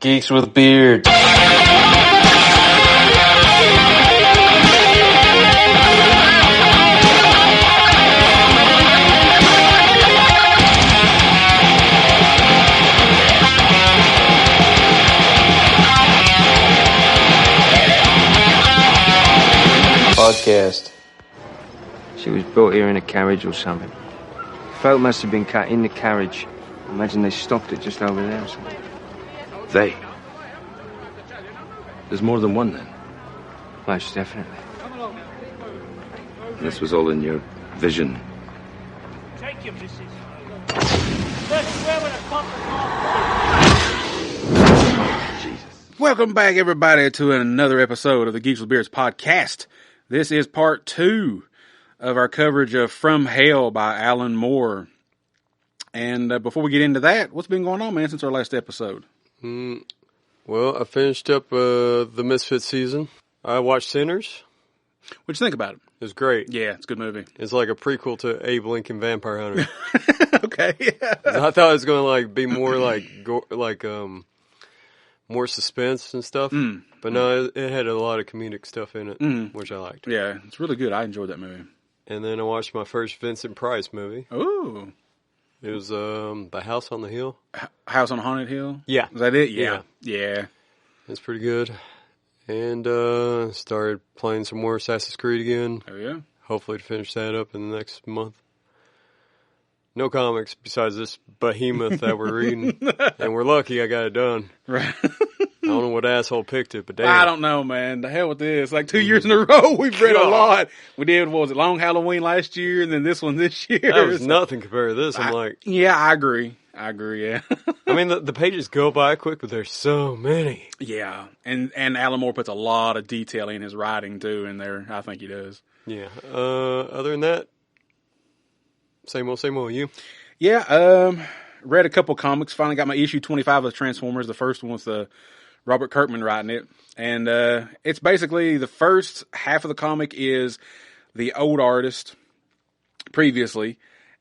Geeks with Beards. Podcast. She was brought here in a carriage or something. Throat must have been cut in the carriage. Imagine they stopped it just over there or something. They? There's more than one then? Most definitely. This was all in your vision. Take your missus. Let's swear with a Jesus. Welcome back, everybody, to another episode of the Geeks with Beards podcast. This is part 2 of our coverage of From Hell by Alan Moore. And before we get into that, what's been going on, man, since our last episode? Well, I finished up the Misfit season. I watched Sinners. What'd you think about it? It was great. Yeah, it's a good movie. It's like a prequel to Abe Lincoln Vampire Hunter. Okay, yeah. I thought it was going to be more more suspense and stuff. But no, it had a lot of comedic stuff in it, which I liked. Yeah, it's really good. I enjoyed that movie. And then I watched my first Vincent Price movie. Ooh. It was The House on the Hill. House on Haunted Hill? Yeah. Was that it? Yeah. It's pretty good. And started playing some more Assassin's Creed again. Oh, yeah? Hopefully to finish that up in the next month. No comics besides this behemoth that we're reading. And we're lucky I got it done. Right. I don't know what asshole picked it, but damn. I don't know, man. The hell with this. Like 2 years in a row, we've read a lot. We did, what was it, Long Halloween last year, and then this one this year. That was nothing compared to this. Yeah, I agree, yeah. I mean, the pages go by quick, but there's so many. Yeah, and Alan Moore puts a lot of detail in his writing, too, in there. I think he does. Yeah. Other than that, same old, you? Yeah, read a couple comics. Finally got my issue 25 of Transformers. The first one was Robert Kirkman writing it. And it's basically the first half of the comic is the old artist previously.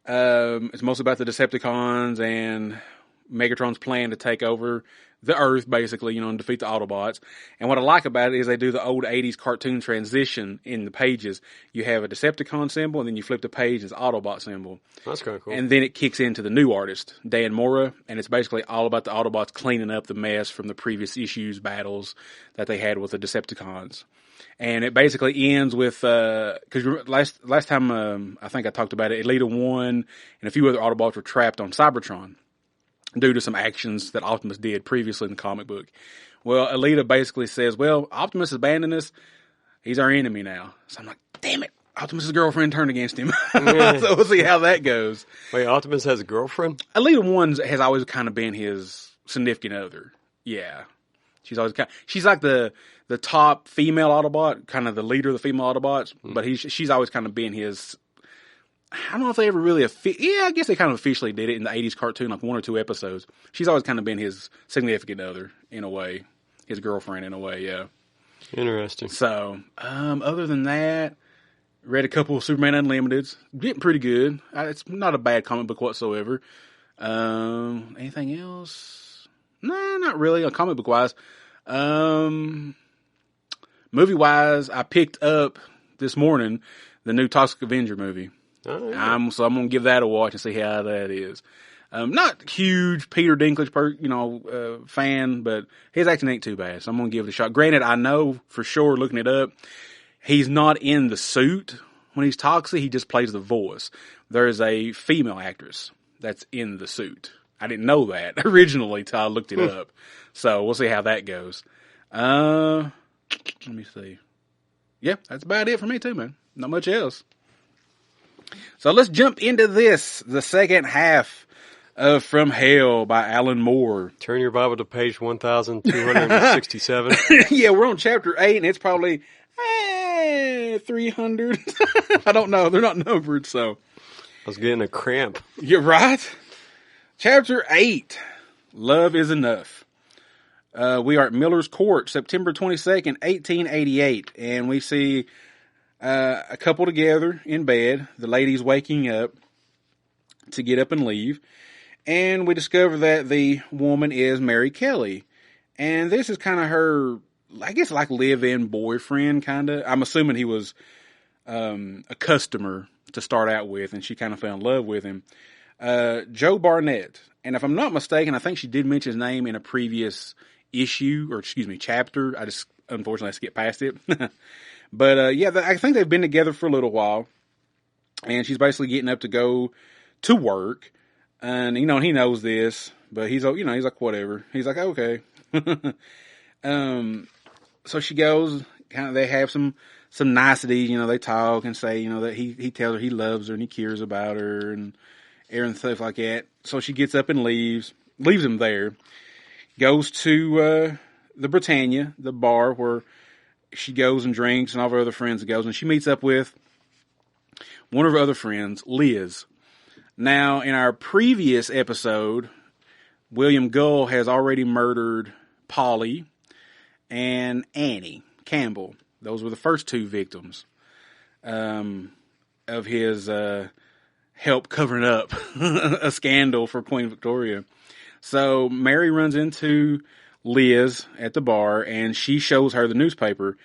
It's mostly about the Decepticons and Megatron's plan to take over the Earth, basically, and defeat the Autobots. And what I like about it is they do the old 80s cartoon transition in the pages. You have a Decepticon symbol, and then you flip the page, it's Autobot symbol. That's kind of cool. And then it kicks into the new artist, Dan Mora, and it's basically all about the Autobots cleaning up the mess from the previous issues battles that they had with the Decepticons. And it basically ends with, because last time I think I talked about it, Elita 1 and a few other Autobots were trapped on Cybertron due to some actions that Optimus did previously in the comic book. Well, Elita basically says, well, Optimus abandoned us. He's our enemy now. So I'm like, damn it. Optimus' girlfriend turned against him. So we'll see how that goes. Wait, Optimus has a girlfriend? Elita 1 has always kind of been his significant other. Yeah. She's like the top female Autobot, kind of the leader of the female Autobots, but she's always kind of been his, I don't know if they ever really, I guess they kind of officially did it in the 80s cartoon, like 1 or 2 episodes. She's always kind of been his significant other, in a way. His girlfriend, in a way, yeah. Interesting. So, other than that, read a couple of Superman Unlimiteds. Getting pretty good. It's not a bad comic book whatsoever. Anything else? Nah, not really, comic book wise. Movie wise, I picked up this morning the new Toxic Avenger movie. Oh, yeah. I'm going to give that a watch and see how that is. Not huge Peter Dinklage, fan, but his acting ain't too bad, so I'm going to give it a shot. Granted, I know for sure, looking it up, he's not in the suit when he's Toxic. He just plays the voice. There's a female actress that's in the suit. I didn't know that originally till I looked it up. So we'll see how that goes. Let me see. Yeah, that's about it for me too, man. Not much else. So let's jump into this, the second half of From Hell by Alan Moore. Turn your Bible to page 1267. Yeah, we're on chapter 8, and it's probably 300. I don't know. They're not numbered, so. I was getting a cramp. You're right. Chapter 8, Love is Enough. We are at Miller's Court, September 22nd, 1888, and we see a couple together in bed. The lady's waking up to get up and leave, and we discover that the woman is Mary Kelly, And this is kind of her, I guess, like live-in boyfriend, kind of. I'm assuming he was a customer to start out with, and she kind of fell in love with him. Joe Barnett. And if I'm not mistaken, I think she did mention his name in a previous chapter. I just, unfortunately, skipped past it. But, I think they've been together for a little while. And she's basically getting up to go to work. And, he knows this. But he's like, whatever. He's like, okay. So she goes, they have some niceties, they talk and say, that he tells her he loves her and he cares about her and stuff like that. So she gets up and leaves him there, goes to, the Britannia, the bar where she goes and drinks and all of her other friends goes, and she meets up with one of her other friends, Liz. Now, in our previous episode, William Gull has already murdered Polly and Annie Campbell. Those were the first two victims of his help covering up a scandal for Queen Victoria. So Mary runs into Liz at the bar, and she shows her the newspaper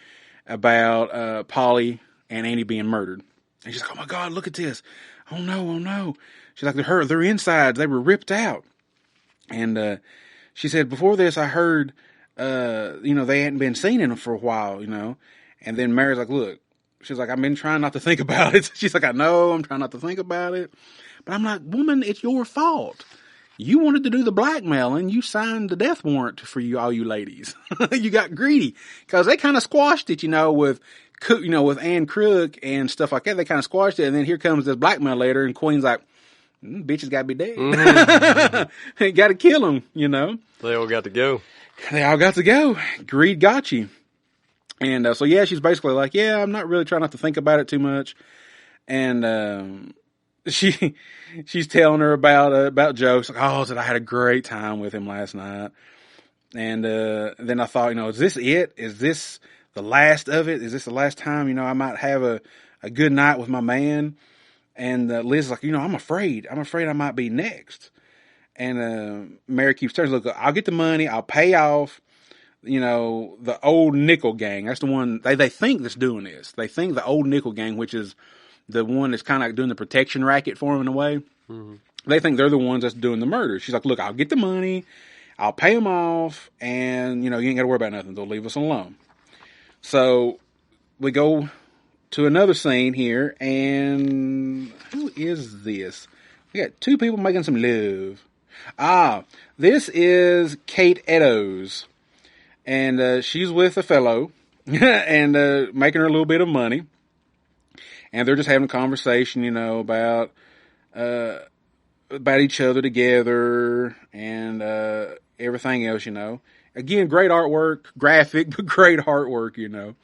about Polly and Annie being murdered. And she's like, oh my God, look at this. Oh no. She's like, their insides, they were ripped out. And she said, before this, I heard, they hadn't been seen in them for a while, And then Mary's like, look, she's like, I've been trying not to think about it. She's like, I know, I'm trying not to think about it. But I'm like, woman, it's your fault. You wanted to do the blackmailing. You signed the death warrant for all you ladies. You got greedy. Because they kind of squashed it, with Anne Crook and stuff like that. They kind of squashed it. And then here comes this blackmail later, and Queen's like, bitches got to be dead. Mm-hmm. Got to kill them, They all got to go. They all got to go. Greed got you. And she's basically like, yeah, I'm not really trying not to think about it too much. And she's telling her about Joe. She's like, oh, I had a great time with him last night. And then I thought, is this it? Is this the last of it? Is this the last time, I might have a good night with my man? And Liz is like, I'm afraid I might be next. And Mary keeps telling her, look, I'll get the money. I'll pay off, the old nickel gang. That's the one they think that's doing this. They think the old nickel gang, which is the one that's kind of like doing the protection racket for him in a way. Mm-hmm. They think they're the ones that's doing the murder. She's like, look, I'll get the money. I'll pay them off. And, you ain't got to worry about nothing. They'll leave us alone. So we go to another scene here. And who is this? We got two people making some love. This is Kate Eddowes. And she's with a fellow and making her a little bit of money. And they're just having a conversation, about each other together and everything else, Again, great artwork, graphic, but great artwork,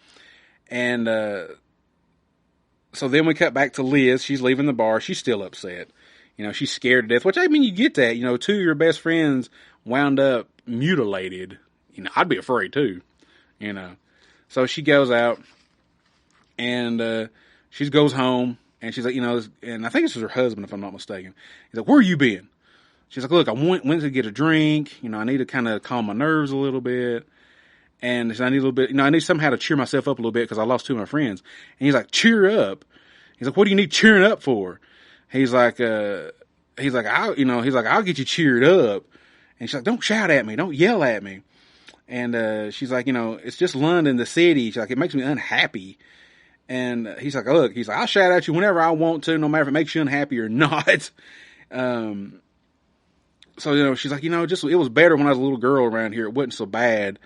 And so then we cut back to Liz. She's leaving the bar. She's still upset. She's scared to death, which, you get that. Two of your best friends wound up mutilated. I'd be afraid too, So she goes out and she goes home and she's like, and I think this was her husband, if I'm not mistaken. He's like, where you been? She's like, look, I went to get a drink. I need to kind of calm my nerves a little bit. And I need a little bit, I need somehow to cheer myself up a little bit because I lost two of my friends. And he's like, cheer up. He's like, what do you need cheering up for? He's like, I'll get you cheered up. And she's like, don't shout at me. Don't yell at me. And, she's like, it's just London, the city. She's like, it makes me unhappy. And he's like, look, I'll shout at you whenever I want to, no matter if it makes you unhappy or not. So, she's like, it was better when I was a little girl around here. It wasn't so bad.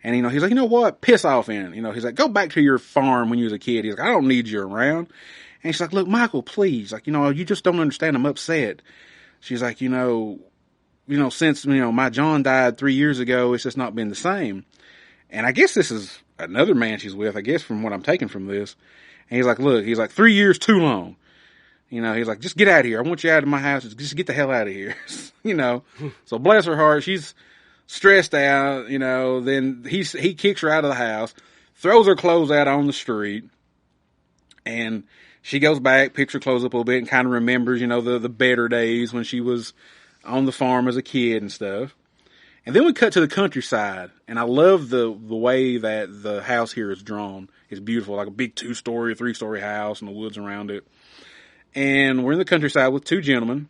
And, he's like, you know what? Piss off in. He's like, go back to your farm when you was a kid. He's like, I don't need you around. And she's like, look, Michael, please. Like, you just don't understand. I'm upset. She's like, since, my John died 3 years ago, it's just not been the same. And I guess this is another man she's with, I guess, from what I'm taking from this. And he's like, look, 3 years too long. He's like, just get out of here. I want you out of my house. Just get the hell out of here. So bless her heart. She's stressed out, then he kicks her out of the house, throws her clothes out on the street. And she goes back, picks her clothes up a little bit and kind of remembers, the better days when she was on the farm as a kid and stuff. And then we cut to the countryside, and I love the way that the house here is drawn. It's beautiful, like a big 2-story, 3-story house and the woods around it. And we're in the countryside with 2 gentlemen,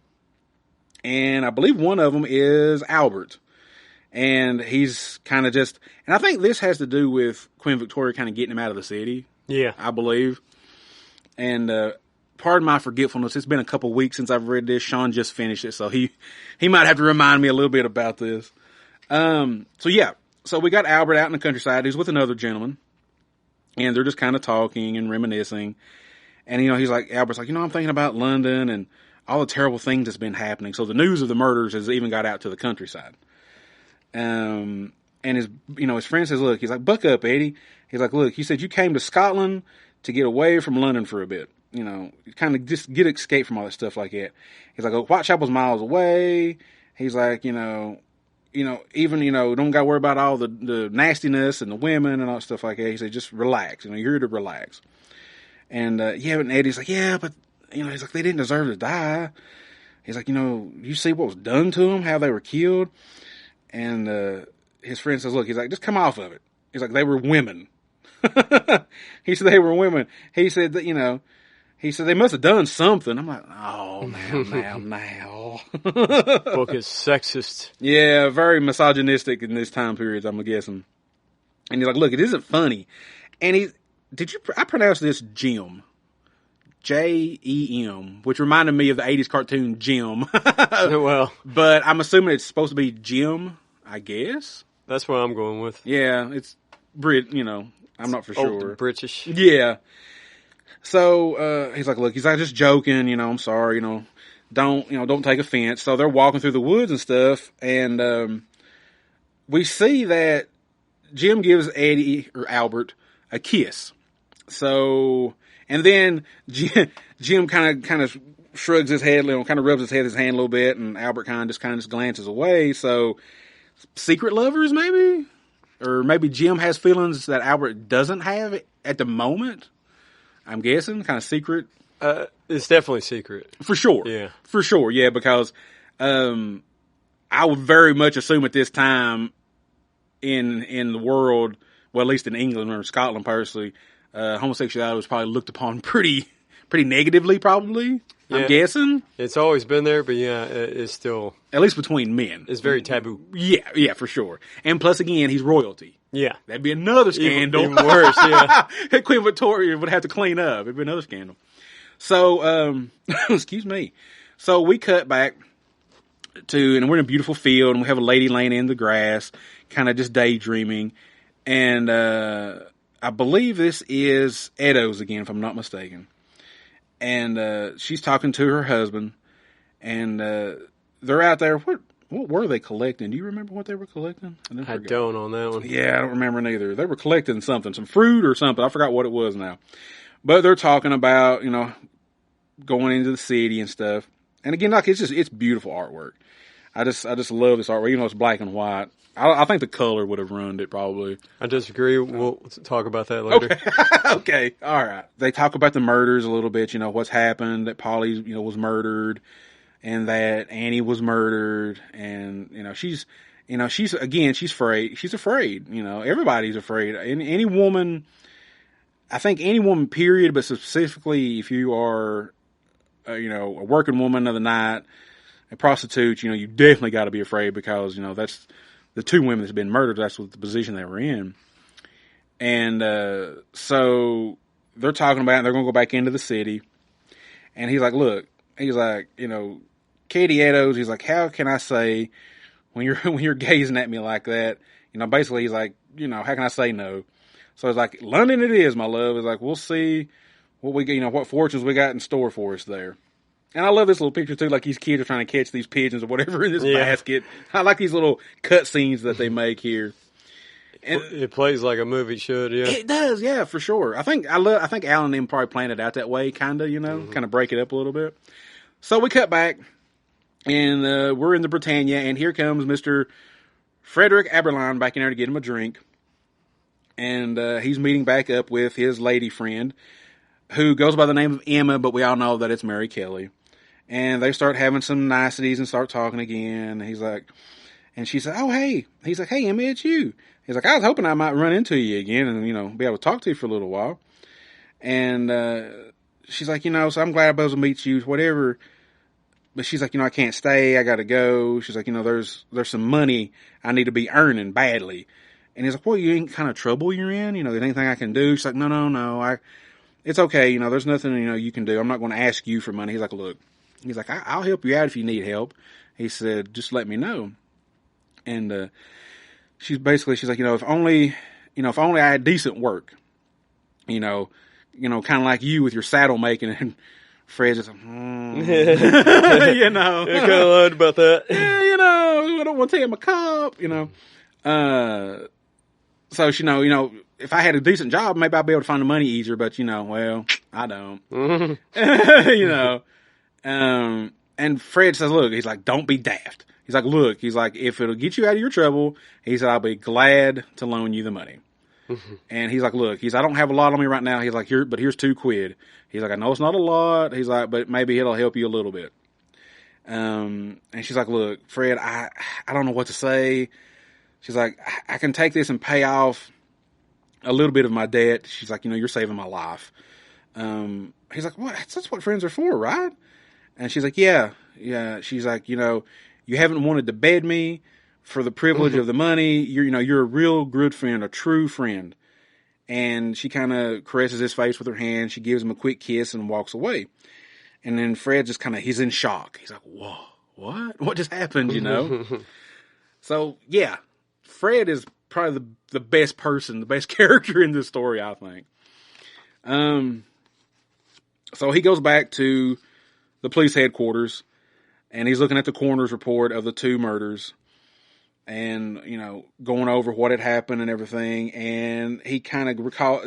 and I believe one of them is Albert. And he's kind of just, and I think this has to do with Queen Victoria kind of getting him out of the city. Yeah. I believe. And, pardon my forgetfulness. It's been a couple weeks since I've read this. Sean just finished it, so he might have to remind me a little bit about this. So we got Albert out in the countryside. He's with another gentleman, and they're just kind of talking and reminiscing. And, Albert's like, I'm thinking about London and all the terrible things that's been happening. So the news of the murders has even got out to the countryside. And his friend says, look, he's like, buck up, Eddie. He's like, look, he said, you came to Scotland to get away from London for a bit. Kind of just get escape from all that stuff like that. He's like, Whitechapel's miles away. He's like, even, don't got to worry about all the nastiness and the women and all that stuff like that. He said, just relax. You're here to relax. And, but Eddie's like, yeah, but, he's like, they didn't deserve to die. He's like, you see what was done to them, how they were killed. And, his friend says, look, he's like, just come off of it. He's like, they were women. He said they were women. He said that, he said they must have done something. I'm like, oh, now. Book is sexist. Yeah, very misogynistic in this time period, I'm guessing. And he's like, look, it isn't funny. And I pronounced this Jim. Jem, which reminded me of the 80s cartoon Jim. Well. But I'm assuming it's supposed to be Jim, I guess. That's what I'm going with. Yeah, it's I'm not for sure. Old British. Yeah. So, he's like, look, he's like, just joking, I'm sorry, don't take offense. So they're walking through the woods and stuff, and, we see that Jim gives Eddie, or Albert, a kiss. So, and then Jim kind of shrugs his head, kind of rubs his hand a little bit, and Albert kind of just glances away. So, secret lovers, maybe? Or maybe Jim has feelings that Albert doesn't have at the moment. I'm guessing, kind of secret. It's definitely secret. For sure. Yeah. For sure, yeah, because I would very much assume at this time in the world, well, at least in England or Scotland personally, homosexuality was probably looked upon pretty negatively, probably. Yeah. I'm guessing. It's always been there, but yeah, it's still... At least between men. It's very taboo. Yeah, for sure. And plus, again, he's royalty. Yeah. That'd be another scandal. Even worse, yeah. Queen Victoria would have to clean up. It'd be another scandal. So, excuse me. So we cut back and we're in a beautiful field, and we have a lady laying in the grass, kind of just daydreaming. And I believe this is Edo's again, if I'm not mistaken. And she's talking to her husband, and they're out there. What were they collecting? Do you remember what they were collecting? I don't on that one. Yeah, I don't remember neither. They were collecting something, some fruit or something. I forgot what it was now. But they're talking about, going into the city and stuff. And again, it's beautiful artwork. I just love this artwork. It's black and white. I think the color would have ruined it probably. I disagree. We'll talk about that later. Okay. All right. They talk about the murders a little bit, what's happened, that Polly, was murdered, and that Annie was murdered, and, she's afraid. She's afraid, everybody's afraid. Any woman, I think any woman, period, but specifically if you are, a working woman of the night, a prostitute, you definitely got to be afraid because, that's the 2 women that's been murdered. That's what the position they were in. And, so they're talking about it, and they're going to go back into the city. And he's like, look, Katie Eddowes, he's like, how can I say when you're gazing at me like that? Basically he's like, how can I say no? So it's like, London it is, my love. It's like, we'll see what we get, what fortunes we got in store for us there. And I love this little picture too, like these kids are trying to catch these pigeons or whatever in this basket. I like these little cut scenes that they make here. And it plays like a movie should, yeah. It does, yeah, for sure. I think Alan and them probably planned it out that way, kind of break it up a little bit. So we cut back, and we're in the Britannia, and here comes Mr. Frederick Aberline back in there to get him a drink. And he's meeting back up with his lady friend, who goes by the name of Emma, but we all know that it's Mary Kelly. And they start having some niceties and start talking again. And he's like, And she said, oh, hey. He's like, hey, Emmy, it's you. He's like, I was hoping I might run into you again and, be able to talk to you for a little while. And she's like, so I'm glad I was able to meet you, whatever. But she's like, I can't stay. I got to go. She's like, there's some money I need to be earning badly. And he's like, well, you ain't kind of trouble you're in? There's anything I can do? She's like, no. It's okay. There's nothing, you can do. I'm not going to ask you for money. He's like, look, I'll help you out if you need help. He said, just let me know. And, she's like, if only I had decent work, kind of like you with your saddle making. And Fred's just, I kind of lied about that. Yeah, I don't want to take him a cop, So she if I had a decent job, maybe I'd be able to find the money easier, but well, I don't. And Fred says, look, he's like, don't be daft. He's like, look, if it'll get you out of your trouble, he said, I'll be glad to loan you the money. And he's like, look, I don't have a lot on me right now. He's like, but here's $2. He's like, I know it's not a lot. He's like, but maybe it'll help you a little bit. And she's like, look, Fred, I don't know what to say. She's like, I can take this and pay off a little bit of my debt. She's like, you're saving my life. He's like, what? That's what friends are for, right? And she's like, yeah. She's like, you haven't wanted to bed me for the privilege of the money. You're a real good friend, a true friend. And she kind of caresses his face with her hand. She gives him a quick kiss and walks away. And then Fred just he's in shock. He's like, whoa, what? What just happened, So, yeah. Fred is probably the best person, the best character in this story, I think. So he goes back to the police headquarters, and he's looking at the coroner's report of the 2 murders, and, going over what had happened and everything, and he kind of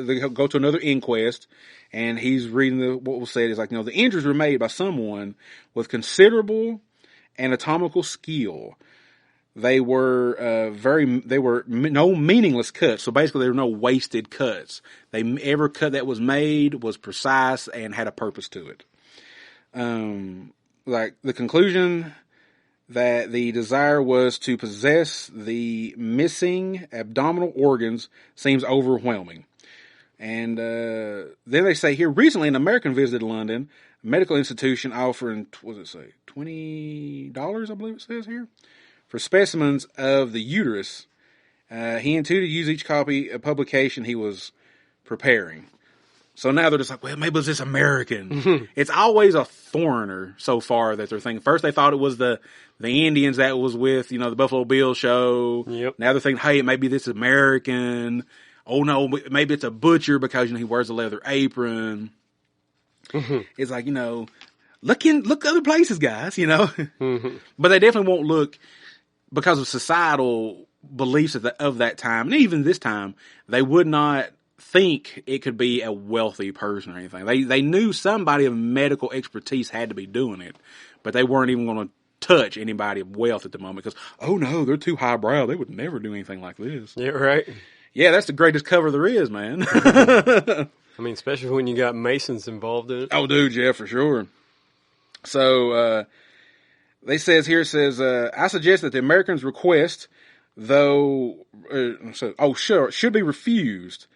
they go to another inquest, and he's reading what was said is like, the injuries were made by someone with considerable anatomical skill. They were no meaningless cuts. So basically there were no wasted cuts. Every cut that was made was precise and had a purpose to it. Like the conclusion that the desire was to possess the missing abdominal organs seems overwhelming. And, then they say here, recently an American visited London, a medical institution offering, what does it say? $20, I believe it says here. For specimens of the uterus, he intended to use each copy of publication he was preparing. So now they're just like, well, maybe it's this American. It's always a foreigner so far that they're thinking. First they thought it was the Indians that was with, the Buffalo Bill show. Yep. Now they're thinking, hey, it may be this American. Oh no, maybe it's a butcher because, he wears a leather apron. It's like, look other places, guys, But they definitely won't look. Because of societal beliefs of that time, and even this time, they would not think it could be a wealthy person or anything. They knew somebody of medical expertise had to be doing it, but they weren't even going to touch anybody of wealth at the moment because, oh no, they're too highbrow. They would never do anything like this. Yeah, right. Yeah, that's the greatest cover there is, man. I mean, especially when you got Masons involved in it. Oh, dude, yeah, for sure. So, it says, I suggest that the Americans' request, though, should be refused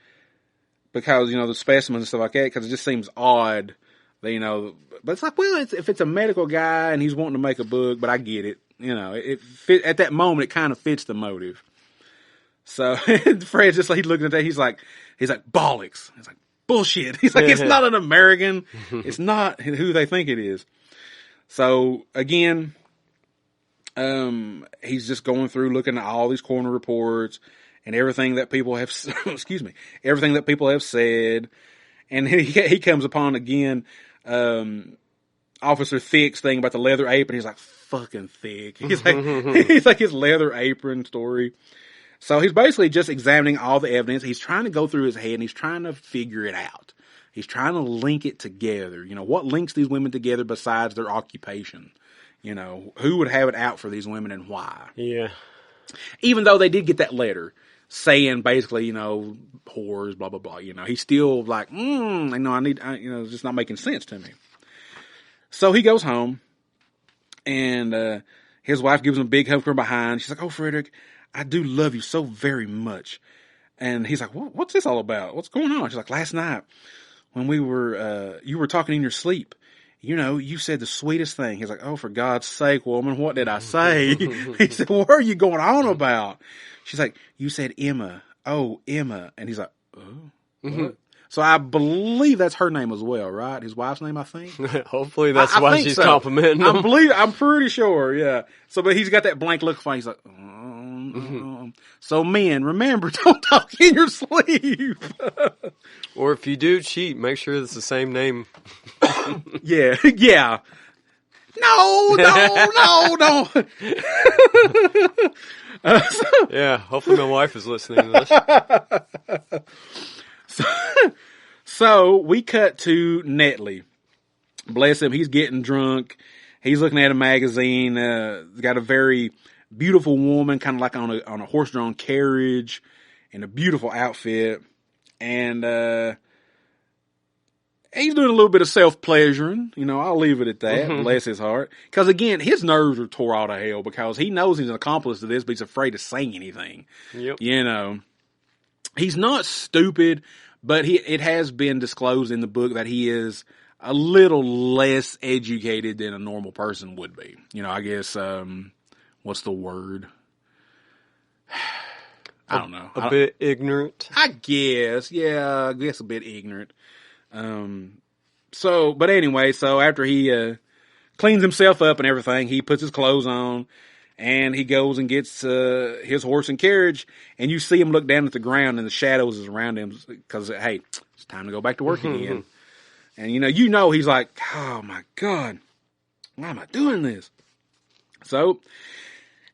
because, the specimens and stuff like that, because it just seems odd, that, but it's like, well, if it's a medical guy and he's wanting to make a book, but I get it, it fit, at that moment, it kind of fits the motive. So, Fred's just like, he's looking at that, he's like, bollocks. He's like, bullshit. He's like, it's not an American. It's not who they think it is. So, again, he's just going through looking at all these coroner reports and everything that people have, everything that people have said. And he comes upon again, Officer Thick's thing about the leather apron. He's like, fucking Thick. He's like his leather apron story. So he's basically just examining all the evidence. He's trying to go through his head and he's trying to figure it out. He's trying to link it together. What links these women together besides their occupation? Who would have it out for these women and why? Yeah. Even though they did get that letter saying basically, whores, blah, blah, blah, he's still like, it's just not making sense to me. So he goes home and, his wife gives him a big hug from behind. She's like, "Oh, Frederick, I do love you so very much." And he's like, "What's this all about? What's going on?" She's like, "Last night when you were talking in your sleep, you said the sweetest thing." He's like, "Oh, for God's sake, woman, what did I say?" He said, "What are you going on about?" She's like, "You said Emma. Oh, Emma." And he's like, "Oh." What? So I believe that's her name as well, right? His wife's name, I think. Hopefully that's I why think she's so. complimenting him. I'm pretty sure, yeah. So, but he's got that blank look on. He's like, So men, remember, don't talk in your sleep. Or if you do cheat, make sure it's the same name. Yeah. No. Yeah, hopefully my wife is listening to this. So we cut to Netley. Bless him. He's getting drunk. He's looking at a magazine. Got a very beautiful woman, kind of like on a horse-drawn carriage, in a beautiful outfit, and he's doing a little bit of self-pleasuring. I'll leave it at that. Bless his heart. Because again, his nerves are tore out of hell because he knows he's an accomplice to this, but he's afraid to say anything. Yep. He's not stupid, but it has been disclosed in the book that he is a little less educated than a normal person would be. I guess, what's the word? I don't know. A bit ignorant. I guess. Yeah, I guess a bit ignorant. But anyway, so after he, cleans himself up and everything, he puts his clothes on and he goes and gets, his horse and carriage, and you see him look down at the ground and the shadows is around him because, hey, it's time to go back to work again. And he's like, oh my God, why am I doing this? So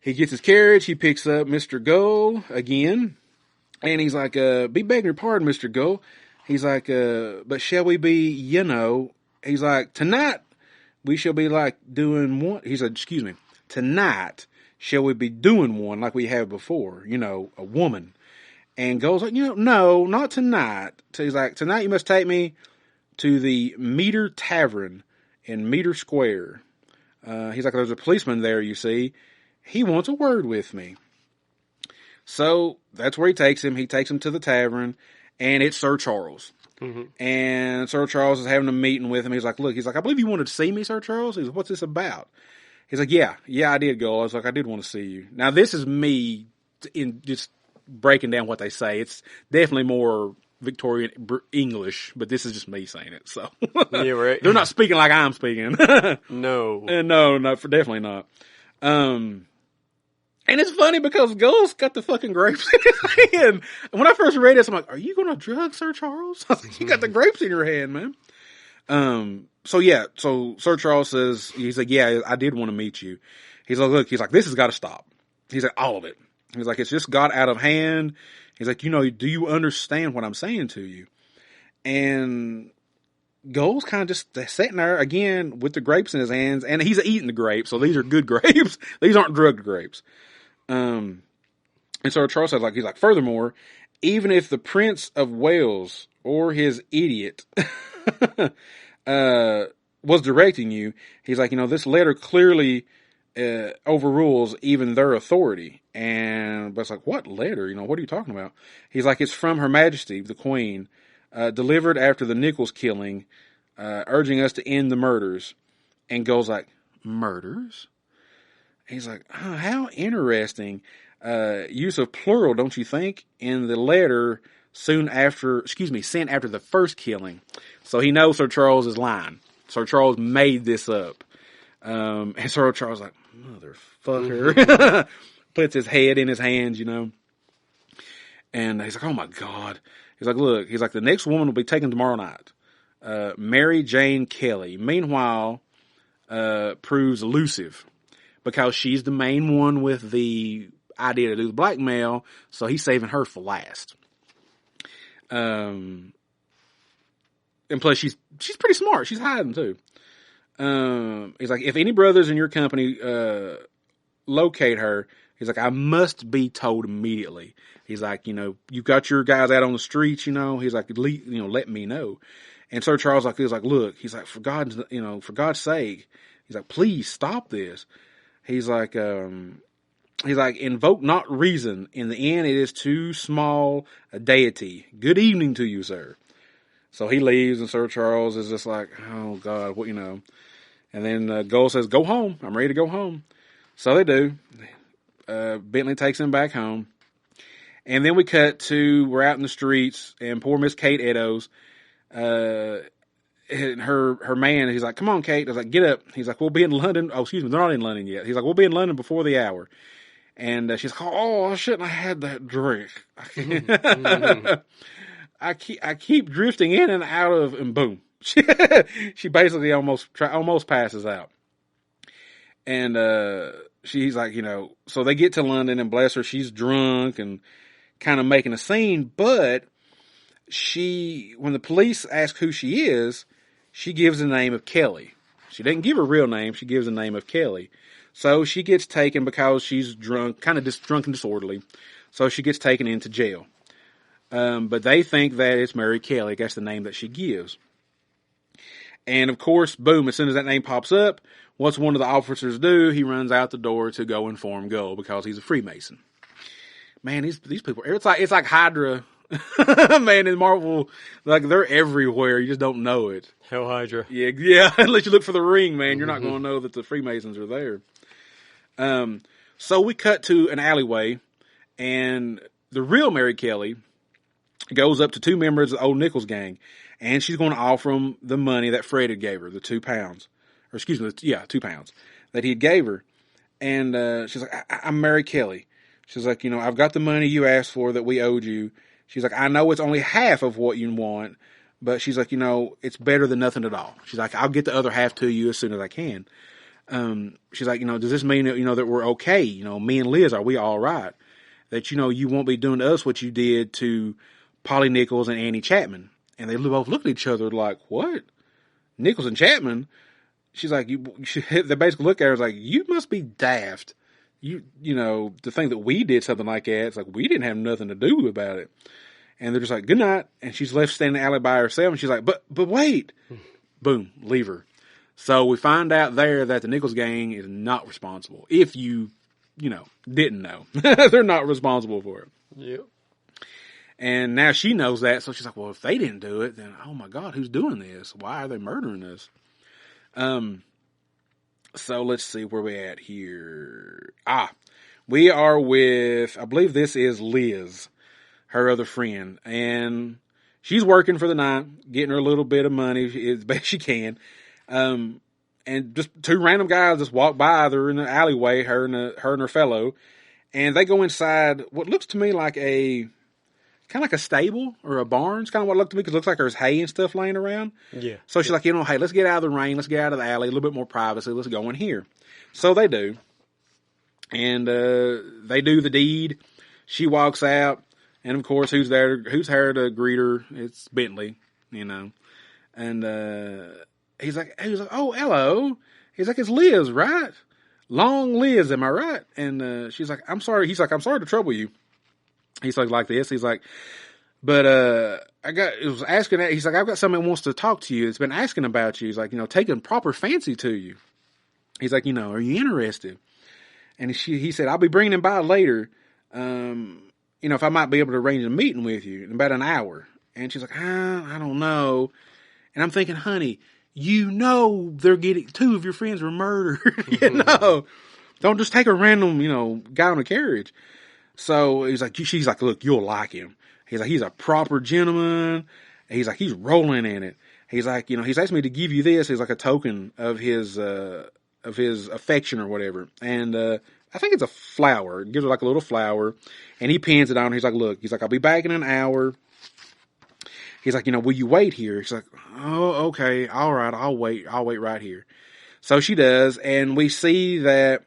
he gets his carriage, he picks up Mr. Gull again, and he's like, be begging your pardon, Mr. Gull. He's like, but shall we be, he's like, tonight we shall be like doing one. He's like, excuse me, tonight shall we be doing one like we have before, a woman. And Gull's like, no, not tonight. So he's like, tonight you must take me to the Meter Tavern in Meter Square. He's like, there's a policeman there, you see. He wants a word with me. So that's where he takes him. He takes him to the tavern, and it's Sir Charles. And Sir Charles is having a meeting with him. He's like, look, I believe you wanted to see me, Sir Charles. He's like, what's this about? He's like, yeah, I did go. I was like, I did want to see you. Now, this is me in just breaking down what they say. It's definitely more Victorian English, but this is just me saying it. So yeah, right. They're not speaking like I'm speaking. No, definitely not. And it's funny because Gull's got the fucking grapes in his hand. When I first read this, I'm like, are you going to drug Sir Charles? I was like, you got the grapes in your hand, man. So Sir Charles says, he's like, yeah, I did want to meet you. He's like, look, this has got to stop. He's like, all of it. He's like, it's just got out of hand. He's like, do you understand what I'm saying to you? And Gull's kind of just sitting there again with the grapes in his hands, and he's eating the grapes. So these are good grapes. These aren't drugged grapes. And so Charles says, he's like, furthermore, even if the Prince of Wales or his idiot, was directing you, he's like, this letter clearly, overrules even their authority. But it's like, what letter? What are you talking about? He's like, it's from Her Majesty, the Queen, delivered after the Nichols killing, urging us to end the murders. And Gull's like, murders? He's like, oh, how interesting. Use of plural, don't you think? In the letter sent after the first killing. So he knows Sir Charles is lying. Sir Charles made this up. And Sir Charles is like, motherfucker. Puts his head in his hands, And he's like, oh my God. He's like, look, the next woman will be taken tomorrow night. Mary Jane Kelly. Meanwhile, proves elusive because she's the main one with the idea to do the blackmail. So he's saving her for last. And plus she's pretty smart. She's hiding too. He's like, if any brothers in your company, locate her, he's like, I must be told immediately. He's like, you've got your guys out on the streets, he's like, let me know. And Sir Charles he's like, look, he's like, for God's sake, he's like, please stop this. He's like, invoke not reason. In the end, it is too small a deity. Good evening to you, sir. So he leaves, and Sir Charles is just like, oh, God, what, And then Gold says, go home. I'm ready to go home. So they do. Bentley takes him back home. And then we cut to, we're out in the streets, and poor Miss Kate Eddowes, and her man, he's like, come on, Kate. I was like, get up. He's like, we'll be in London. Oh, excuse me, they're not in London yet. He's like, we'll be in London before the hour. And she's like, oh, I shouldn't have had that drink. I keep drifting in and out of, and boom. She basically almost passes out. And she's like, so they get to London, and bless her, she's drunk and kind of making a scene, but when the police ask who she is, she gives the name of Kelly. She didn't give her real name, she gives the name of Kelly. So she gets taken because she's drunk, kind of drunk and disorderly. So she gets taken into jail. But they think that it's Mary Kelly, that's the name that she gives. And of course, boom, as soon as that name pops up, what's one of the officers do? He runs out the door to go inform Gull because he's a Freemason. Man, these people, it's like Hydra, man, in Marvel, like they're everywhere. You just don't know it. Hell Hydra. Yeah, unless you look for the ring, man, you're not going to know that the Freemasons are there. So we cut to an alleyway, and the real Mary Kelly goes up to two members of the Old Nichols gang, and she's going to offer them the money that Fred had gave her, the £2. Or excuse me, £2 that he gave her. And she's like, I'm Mary Kelly. She's like, I've got the money you asked for that we owed you. She's like, I know it's only half of what you want, but she's like, it's better than nothing at all. She's like, I'll get the other half to you as soon as I can. She's like, does this mean that, that we're okay? Me and Liz, are we all right? That, you won't be doing to us what you did to Polly Nichols and Annie Chapman. And they both look at each other like, what? Nichols and Chapman? She's like, they basically look at her like, you must be daft. To think that we did something like that, it's like, we didn't have nothing to do about it. And they're just like, good night. And she's left standing in the alley by herself. And she's like, but wait. Boom, leave her. So we find out there that the Nichols gang is not responsible. If you didn't know. They're not responsible for it. Yep. And now she knows that. So she's like, well, if they didn't do it, then, oh my God, who's doing this? Why are they murdering us? So let's see where we're at here. We are with, I believe this is Liz, her other friend. And she's working for the night, getting her a little bit of money as best she can. And just two random guys just walk by. They're in the alleyway, her and her fellow. And they go inside what looks to me like kind of like a stable or a barn. It's kind of what it looked to me because it looks like there's hay and stuff laying around. Yeah. So she's like, hey, let's get out of the rain. Let's get out of the alley. A little bit more privacy. Let's go in here. So they do. And they do the deed. She walks out. And, of course, who's there to greet her? It's Bentley, And he's like, oh, hello. He's like, it's Liz, right? Long Liz, am I right? And she's like, I'm sorry. He's like, I'm sorry to trouble you. He's like this. He's like, but he's like, I've got someone that wants to talk to you. It's been asking about you. He's like, taking proper fancy to you. He's like, are you interested? And he said, I'll be bringing him by later. If I might be able to arrange a meeting with you in about an hour. And she's like, I don't know. And I'm thinking, honey, they're getting, two of your friends were murdered. Don't just take a random, guy on a carriage. So she's like, look, you'll like him. He's like, he's a proper gentleman. He's like, he's rolling in it. He's like, he's asked me to give you this as like a token of his affection or whatever. And, I think it's a flower. It gives her like a little flower and he pins it on. He's like, I'll be back in an hour. He's like, will you wait here? She's like, oh, okay. All right. I'll wait right here. So she does. And we see that,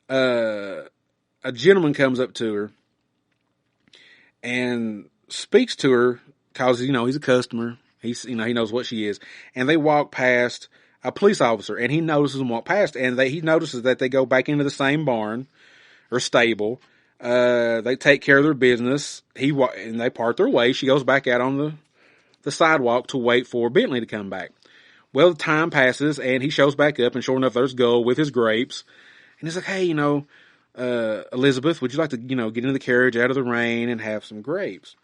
a gentleman comes up to her and speaks to her because, he's a customer. He's, he knows what she is. And they walk past a police officer and he notices them walk past and he notices that they go back into the same barn or stable. They take care of their business. And they part their way. She goes back out on the sidewalk to wait for Bentley to come back. Well, the time passes and he shows back up and sure enough, there's Gull with his grapes. And he's like, hey, Elizabeth, would you like to, get into the carriage out of the rain and have some grapes?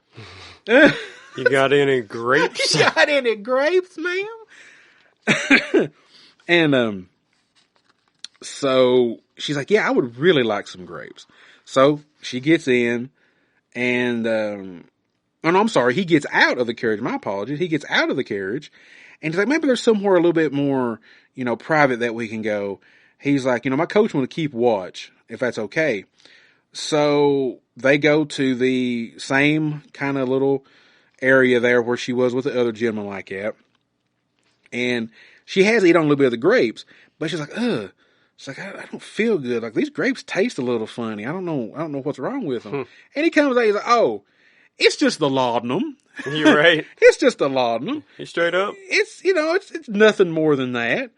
You got any grapes? You got any grapes, ma'am? And so she's like, yeah, I would really like some grapes. So she gets in, and oh no, I'm sorry, he gets out of the carriage. My apologies. He gets out of the carriage, and he's like, maybe there's somewhere a little bit more, private that we can go. He's like, my coach want to keep watch, if that's okay. So they go to the same kind of little area there where she was with the other gentleman like that. And she has eaten a little bit of the grapes, but she's like, ugh. She's like, I don't feel good. Like, these grapes taste a little funny. I don't know what's wrong with them. And he comes out, he's like, oh, it's just the laudanum. You're right. It's just the laudanum. He straight up? It's, it's nothing more than that.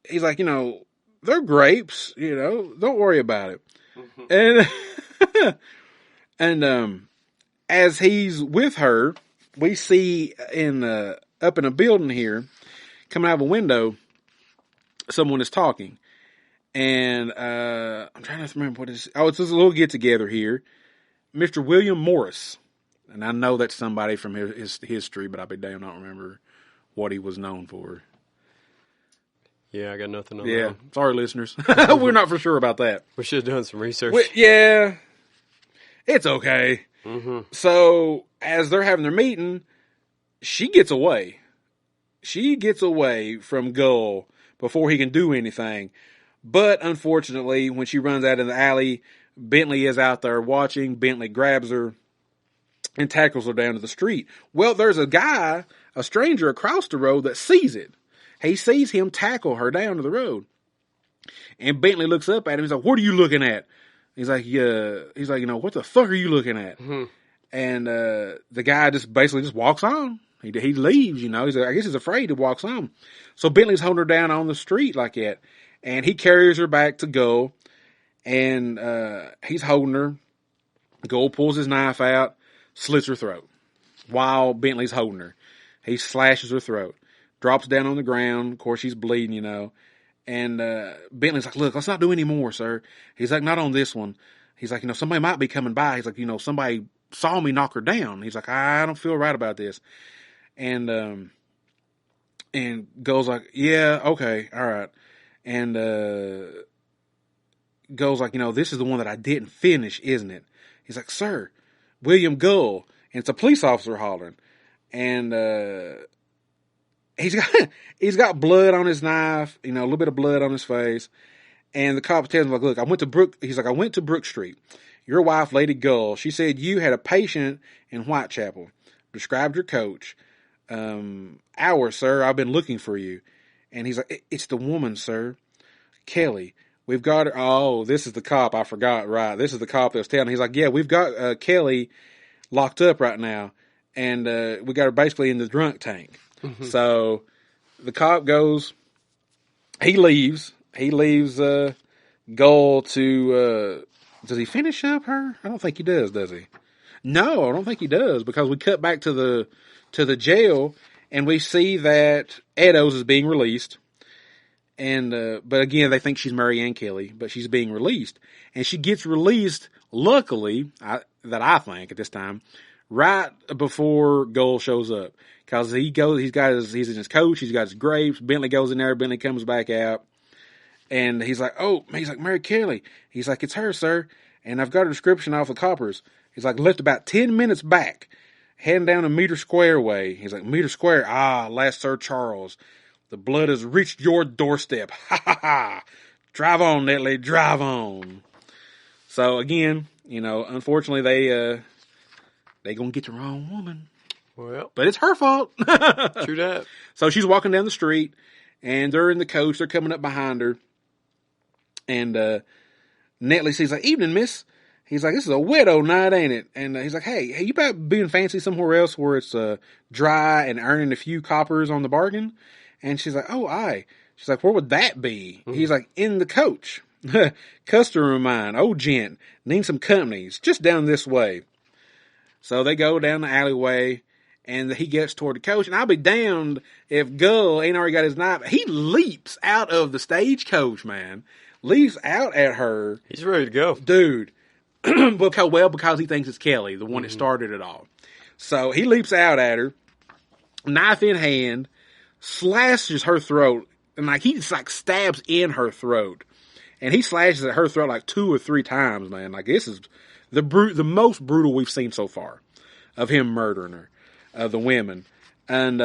He's like, they're grapes, don't worry about it. And as he's with her, we see up in a building here, coming out of a window, someone is talking. And I'm trying to remember what it is. Oh, it's just a little get together here. Mr. William Morris. And I know that's somebody from his history, but I'll be damned, I don't remember what he was known for. Yeah, I got nothing on Yeah, that. sorry, listeners. We're not for sure about that. We should have done some research. Yeah, it's okay. Mm-hmm. So, as they're having their meeting, she gets away. She gets away from Gull before he can do anything. But, unfortunately, when she runs out in the alley, Bentley is out there watching. Bentley grabs her and tackles her down to the street. Well, there's a stranger across the road that sees it. He sees him tackle her down to the road. And Bentley looks up at him. He's like, what are you looking at? He's like, what the fuck are you looking at? Mm-hmm. And the guy just basically walks on. He leaves, He's like, I guess he's afraid. He walks on. So Bentley's holding her down on the street like that. And he carries her back to Gull. And he's holding her. Gull pulls his knife out, slits her throat. While Bentley's holding her. He slashes her throat. Drops down on the ground. Of course, she's bleeding, And Bentley's like, look, let's not do any more, sir. He's like, not on this one. He's like, somebody might be coming by. He's like, somebody saw me knock her down. He's like, I don't feel right about this. And Gull's like, yeah, okay, all right. And Gull's like, this is the one that I didn't finish, isn't it? He's like, sir, William Gull. And it's a police officer hollering. And He's got blood on his knife, a little bit of blood on his face. And the cop tells him, like, look, I went to Brook Street. Your wife, Lady Gull, she said you had a patient in Whitechapel. Described your coach. Hours, sir, I've been looking for you. And he's like, it's the woman, sir. Kelly. We've got her. Oh, this is the cop. I forgot. Right. This is the cop that was telling. He's like, yeah, we've got Kelly locked up right now. And we got her basically in the drunk tank. Mm-hmm. So the cop goes, he leaves Gull to, does he finish up her? I don't think he does he? No, I don't think he does, because we cut back to the jail and we see that Eddowes is being released. And, but again, they think she's Mary Ann Kelly, but she's being released, and she gets released, luckily, I think at this time, right before Gull shows up. Cause he's in his coach, he's got his grapes, Bentley goes in there, Bentley comes back out, and he's like, Mary Kelly. He's like, it's her, sir, and I've got a description off the coppers. He's like, left about 10 minutes back, heading down a Meter Square way. He's like, Meter Square, last Sir Charles. The blood has reached your doorstep. Ha ha ha. Drive on, Netley, drive on. So again, unfortunately they gonna get the wrong woman. Well, but it's her fault. True that. So she's walking down the street, and they're in the coach. They're coming up behind her, and Netley sees like, "Evening, miss." He's like, "This is a widow night, ain't it?" And he's like, "Hey, you about being fancy somewhere else where it's dry and earning a few coppers on the bargain?" And she's like, "Oh, aye." She's like, "Where would that be?" Mm-hmm. He's like, "In the coach. Customer of mine, old gent, need some companies, just down this way." So they go down the alleyway. And he gets toward the coach, and I'll be damned if Gull ain't already got his knife. He leaps out of the stagecoach, man. Leaps out at her. He's ready to go. Dude. Because he thinks it's Kelly, the one that started it all. So he leaps out at her, knife in hand, slashes her throat, and he just stabs in her throat. And he slashes at her throat 2 or 3 times, man. This is the most brutal we've seen so far of him murdering her. The women. And,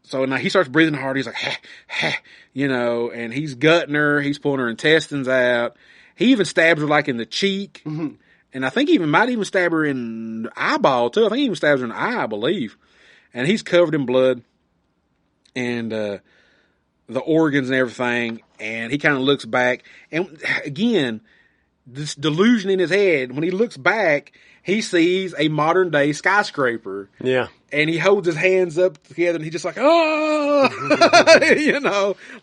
so now he starts breathing hard. He's like, ha, ha, and he's gutting her. He's pulling her intestines out. He even stabs her in the cheek. Mm-hmm. And I think he might even stab her in the eyeball too. I think he even stabs her in the eye, I believe. And he's covered in blood and, the organs and everything. And he kind of looks back. And again, this delusion in his head, when he looks back, he sees a modern day skyscraper. Yeah. And he holds his hands up together and he's just like, oh,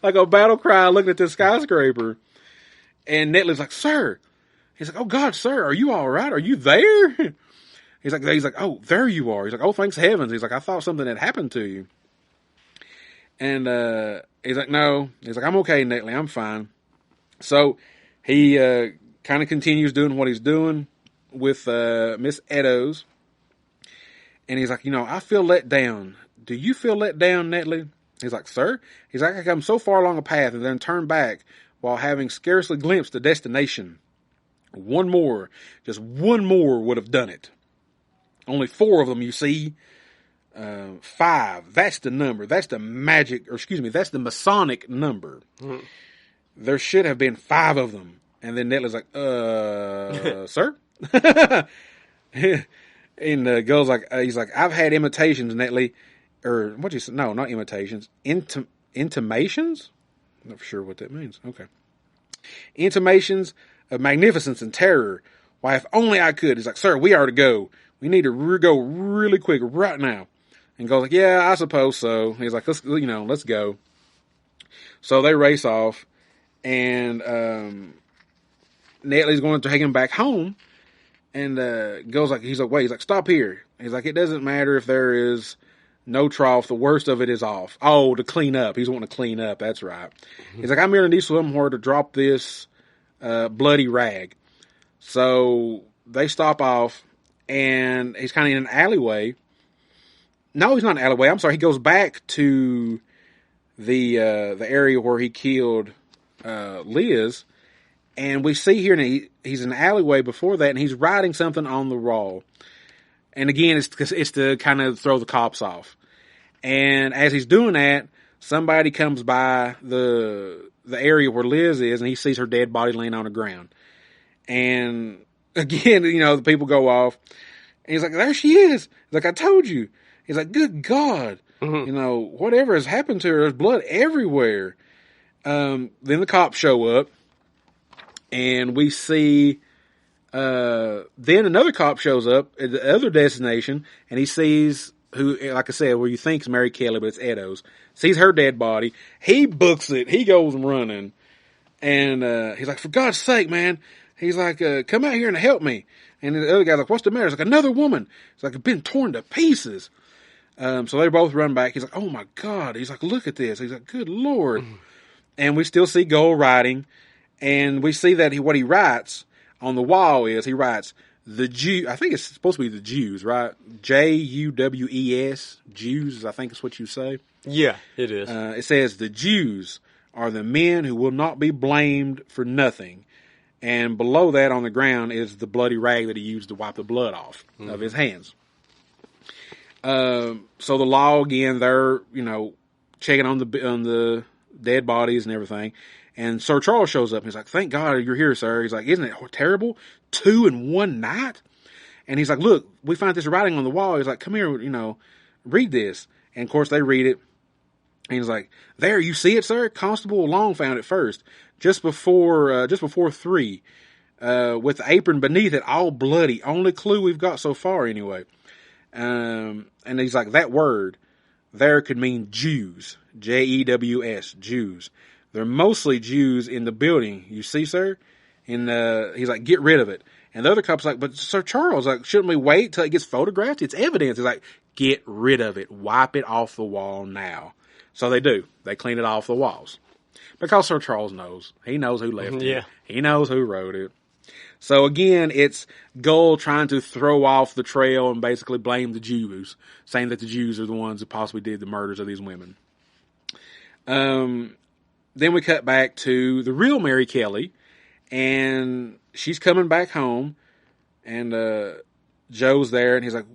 like a battle cry looking at this skyscraper. And Netley's like, sir. He's like, oh God, sir, are you all right? Are you there? He's like, oh, there you are. He's like, oh, thanks heavens. He's like, I thought something had happened to you. And, he's like, no. He's like, I'm okay, Netley. I'm fine. So he, kind of continues doing what he's doing with Miss Eddowes. And he's like, I feel let down. Do you feel let down, Netley? He's like, sir? He's like, I come so far along a path and then turn back while having scarcely glimpsed the destination. Just one more would have done it. Only 4 of them, you see. 5. That's the number. That's the that's the Masonic number. Mm-hmm. There should have been 5 of them. And then Netley's like, sir? And Gull's like, he's like, I've had imitations, Netley. Or, what'd you say? No, not imitations. Intimations? I'm not sure what that means. Okay. Intimations of magnificence and terror. Why, if only I could. He's like, sir, we are to go. We need to go really quick right now. And Gull's like, yeah, I suppose so. He's like, let's go. So they race off. And, Netley's going to take him back home, and Gull's like, he's like, stop here. He's like, it doesn't matter if there is no trough. The worst of it is off. Oh, to clean up. He's wanting to clean up. That's right. Mm-hmm. He's like, I'm here to need somewhere to drop this bloody rag. So they stop off, and he's kind of in an alleyway. No, he's not in an alleyway. I'm sorry. He goes back to the area where he killed Liz. And we see here, and he's in an alleyway before that, and he's writing something on the wall. And again, it's to kind of throw the cops off. And as he's doing that, somebody comes by the area where Liz is, and he sees her dead body laying on the ground. And again, the people go off. And he's like, there she is. He's like, I told you. He's like, good God. Mm-hmm. Whatever has happened to her, there's blood everywhere. Then the cops show up. And we see, then another cop shows up at the other destination, and he sees who, like I said, where you think is Mary Kelly, but it's Eddowes. Sees her dead body. He books it. He goes running. And, he's like, for God's sake, man. He's like, come out here and help me. And the other guy's like, what's the matter? He's like, another woman. He's like, I've been torn to pieces. So they both run back. He's like, oh my God. He's like, look at this. He's like, good Lord. And we still see Gull writing. And we see that what he writes on the wall is, he writes, the Jew, I think it's supposed to be the Jews, right? Juwes, Jews, I think is what you say. Yeah, it is. It says, the Jews are the men who will not be blamed for nothing. And below that on the ground is the bloody rag that he used to wipe the blood off of his hands. So the law, again, they're, checking on the dead bodies and everything. And Sir Charles shows up. And he's like, thank God you're here, sir. He's like, isn't it terrible? 2 in one night? And he's like, look, we find this writing on the wall. He's like, come here, read this. And of course they read it. And he's like, there, you see it, sir? Constable Long found it first, just before 3, with the apron beneath it, all bloody. Only clue we've got so far, anyway. And he's like, that word there could mean Jews, Jews, Jews. They're mostly Jews in the building, you see, sir? And he's like, get rid of it. And the other cop's like, but Sir Charles, like, shouldn't we wait till it gets photographed? It's evidence. He's like, get rid of it. Wipe it off the wall now. So they do. They clean it off the walls. Because Sir Charles knows. He knows who left Yeah. it. He knows who wrote it. So again, it's Gull trying to throw off the trail and basically blame the Jews, saying that the Jews are the ones who possibly did the murders of these women. Then we cut back to the real Mary Kelly, and she's coming back home, and Joe's there, and he's like,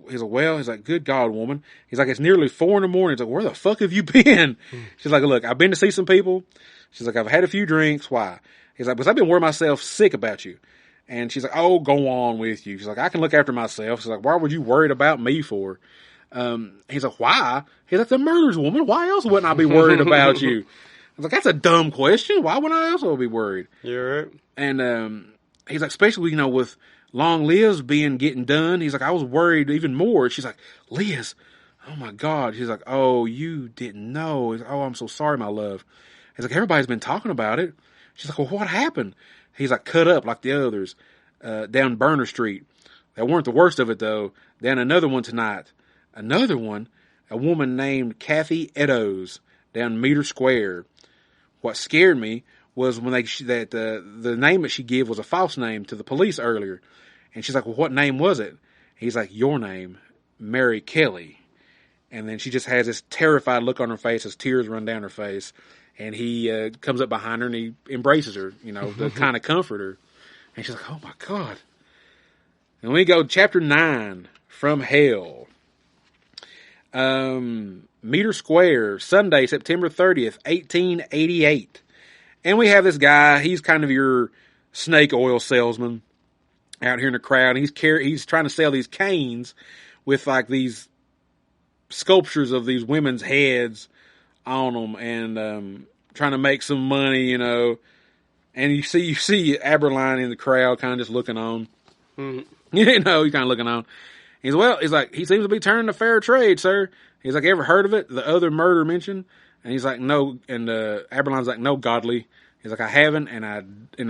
good God, woman. He's like, it's nearly 4 a.m. He's like, where the fuck have you been? She's like, look, I've been to see some people. She's like, I've had a few drinks. Why? He's like, because I've been worrying myself sick about you. And she's like, oh, go on with you. She's like, I can look after myself. She's like, why were you worried about me for? He's like, why? He's like, the murders, woman. Why else wouldn't I be worried about you? I was like, that's a dumb question. Why would I also be worried? You're right. And he's like, especially, with Long Liv's getting done. He's like, I was worried even more. She's like, Liz, oh my God. She's like, oh, you didn't know. He's like, oh, I'm so sorry, my love. He's like, everybody's been talking about it. She's like, well, what happened? He's like, cut up like the others, down Barnar Street. They weren't the worst of it though. Then another one tonight. Another one, a woman named Kathy Eddowes down Meter Square. What scared me was when the name that she gave was a false name to the police earlier. And she's like, well, what name was it? He's like, your name, Mary Kelly. And then she just has this terrified look on her face as tears run down her face. And he comes up behind her and he embraces her, to kind of comfort her. And she's like, oh my God. And we go chapter 9, From Hell. Meter Square, Sunday, September 30th, 1888. And we have this guy, he's kind of your snake oil salesman out here in the crowd. He's trying to sell these canes with like these sculptures of these women's heads on them, and trying to make some money, And you see Aberline in the crowd, kind of just looking on. Mm-hmm. He's kind of looking on. He's like, he seems to be turning to fair trade, sir. He's like, ever heard of it? The other murder mentioned? And he's like, no. And Aberline's like, no, Godly. He's like, I haven't, and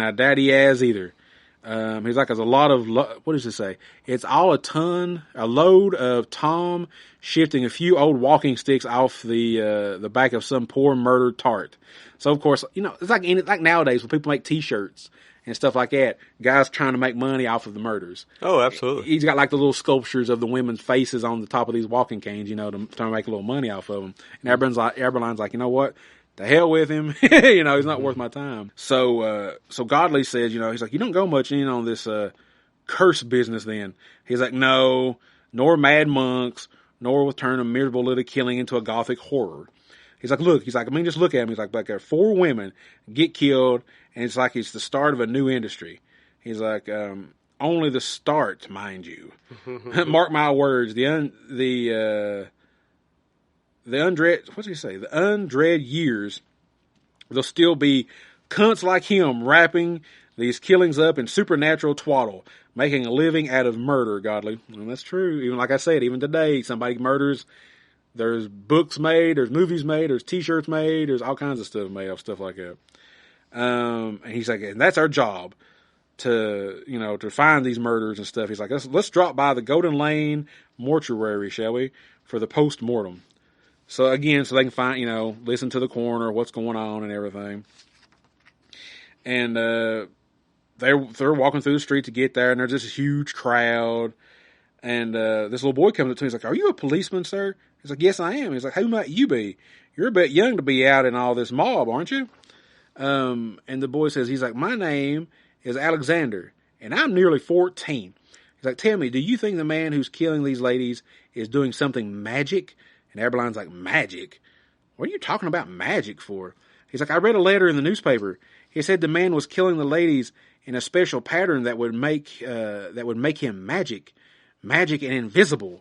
I doubt he has either. He's like, there's a lot of, what does it say? It's all a load of Tom shifting a few old walking sticks off the back of some poor murdered tart. So of course, it's like nowadays when people make t-shirts and stuff like that, guys trying to make money off of the murders. Oh, absolutely. He's got like the little sculptures of the women's faces on the top of these walking canes, to make a little money off of them. And Aberline's like, you know what? The hell with him. He's not worth my time. So Godly says, he's like, you don't go much in on this, curse business then. He's like, no, nor mad monks, nor will turn a miserable little killing into a gothic horror. He's like, look, just look at him. He's like, there are 4 women get killed, and it's like it's the start of a new industry. He's like, only the start, mind you. Mark my words. The undread years, there'll still be cunts like him wrapping these killings up in supernatural twaddle, making a living out of murder, Godly. And that's true. Even like I said, even today, somebody murders. There's books made, there's movies made, there's t-shirts made, there's all kinds of stuff made of stuff like that. And he's like, and that's our job to find these murders and stuff. He's like, let's drop by the Golden Lane mortuary, shall we, for the post-mortem. So again, so they can find, listen to the coroner, what's going on and everything. And, they're walking through the street to get there, and there's this huge crowd. And, this little boy comes up to me, he's like, are you a policeman, sir? He's like, yes, I am. He's like, who might you be? You're a bit young to be out in all this mob, aren't you? And the boy says, he's like, my name is Alexander, and I'm nearly 14. He's like, tell me, do you think the man who's killing these ladies is doing something magic? And Aberline's like, magic? What are you talking about magic for? He's like, I read a letter in the newspaper. He said the man was killing the ladies in a special pattern that would make him magic and invisible.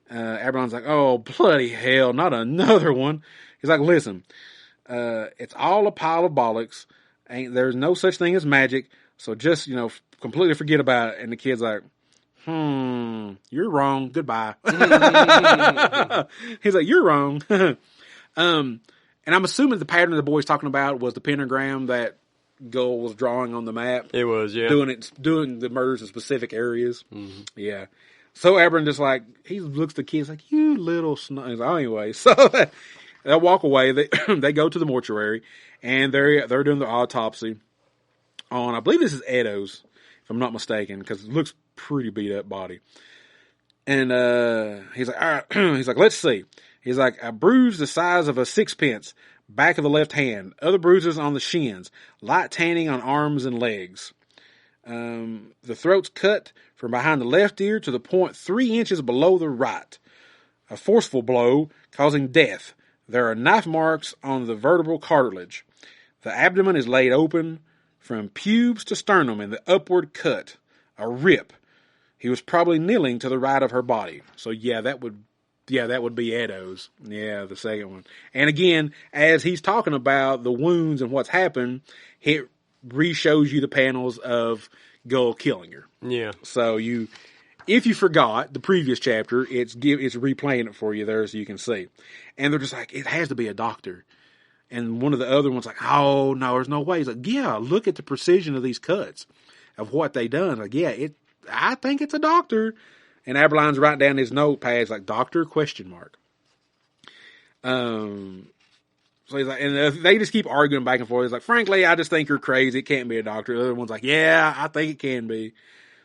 Aberline's like, oh, bloody hell, not another one. He's like, listen, it's all a pile of bollocks. There's no such thing as magic. So just, completely forget about it. And the kid's like, you're wrong. Goodbye. He's like, you're wrong. And I'm assuming the pattern the boy's talking about was the pentagram that Gull was drawing on the map. It was, yeah. Doing the murders in specific areas. Mm-hmm. Yeah. So Aberlin just like, he looks at the kids like, you little snow. Oh, anyway, so they'll walk away. They go to the mortuary, and they're doing the autopsy on, I believe this is Edo's, if I'm not mistaken, because it looks pretty beat up body. And he's like, all right. He's like, let's see. He's like, a bruise the size of a sixpence, back of the left hand, other bruises on the shins, light tanning on arms and legs. The throat's cut from behind the left ear to the point 3 inches below the right. A forceful blow causing death. There are knife marks on the vertebral cartilage. The abdomen is laid open from pubes to sternum in the upward cut. A rip. He was probably kneeling to the right of her body. So that would be Edo's. Yeah, the second one. And again, as he's talking about the wounds and what's happened, it re-shows you the panels of Gull killing her. Yeah. So if you forgot the previous chapter, it's replaying it for you there so you can see. And they're just like, it has to be a doctor. And one of the other ones like, oh no, there's no way. He's like, yeah, look at the precision of these cuts of what they done. Like, yeah, I think it's a doctor. And Aberline's writing down his notepad like, doctor, ? So he's like, and they just keep arguing back and forth. He's like, frankly, I just think you're crazy. It can't be a doctor. The other one's like, yeah, I think it can be.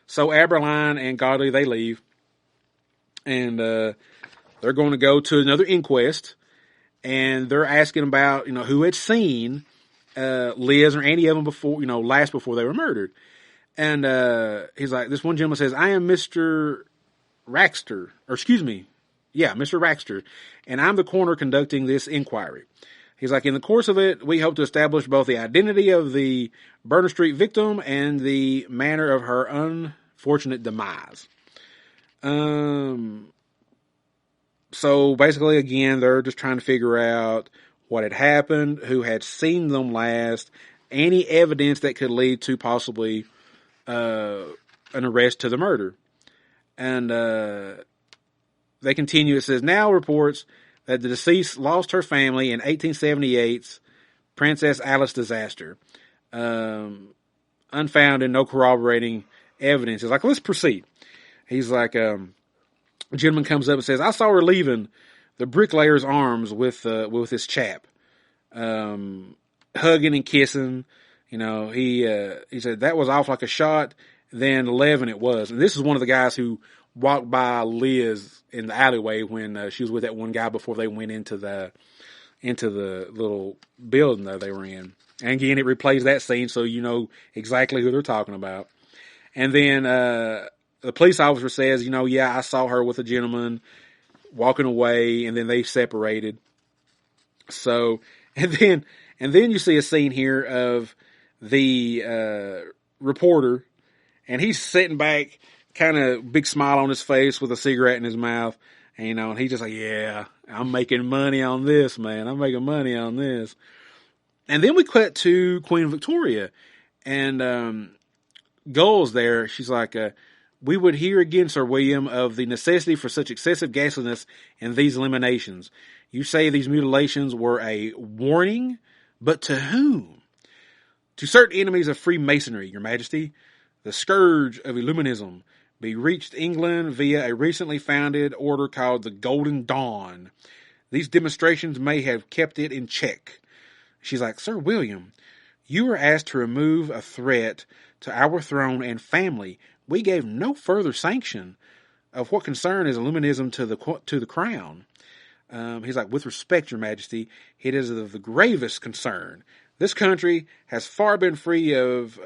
So Aberline and Godley, they leave. And they're going to go to another inquest. And they're asking about, who had seen Liz or any of them before, last before they were murdered. And he's like, this one gentleman says, I am Mr. Raxter, Mr. Raxter, and I'm the coroner conducting this inquiry. He's like, in the course of it, we hope to establish both the identity of the Barnar Street victim and the manner of her unfortunate demise. So basically, again, they're just trying to figure out what had happened, who had seen them last, any evidence that could lead to possibly an arrest to the murder. And they continue. It says, now reports that the deceased lost her family in 1878's Princess Alice disaster. Unfounded, no corroborating evidence. He's like, let's proceed. He's like, a gentleman comes up and says, I saw her leaving the bricklayer's arms with this chap, hugging and kissing. He said that was off like a shot. Then 11 it was. And this is one of the guys who walked by Liz in the alleyway when she was with that one guy before they went into the little building that they were in. And again, it replays that scene so you know exactly who they're talking about. And then the police officer says, yeah, I saw her with a gentleman walking away, and then they separated. So, and then you see a scene here of the reporter, and he's sitting back, kind of big smile on his face with a cigarette in his mouth, and, and he's just like, yeah, I'm making money on this, man. I'm making money on this. And then we cut to Queen Victoria, and Gull's there. She's like, we would hear again, Sir William, of the necessity for such excessive ghastliness in these eliminations. You say these mutilations were a warning, but to whom? To certain enemies of Freemasonry, Your Majesty. The scourge of Illuminism be reached England via a recently founded order called the Golden Dawn. These demonstrations may have kept it in check. She's like, Sir William, you were asked to remove a threat to our throne and family. We gave no further sanction of what concern is Illuminism to the crown. He's like, with respect, Your Majesty, it is of the gravest concern. This country has far been free of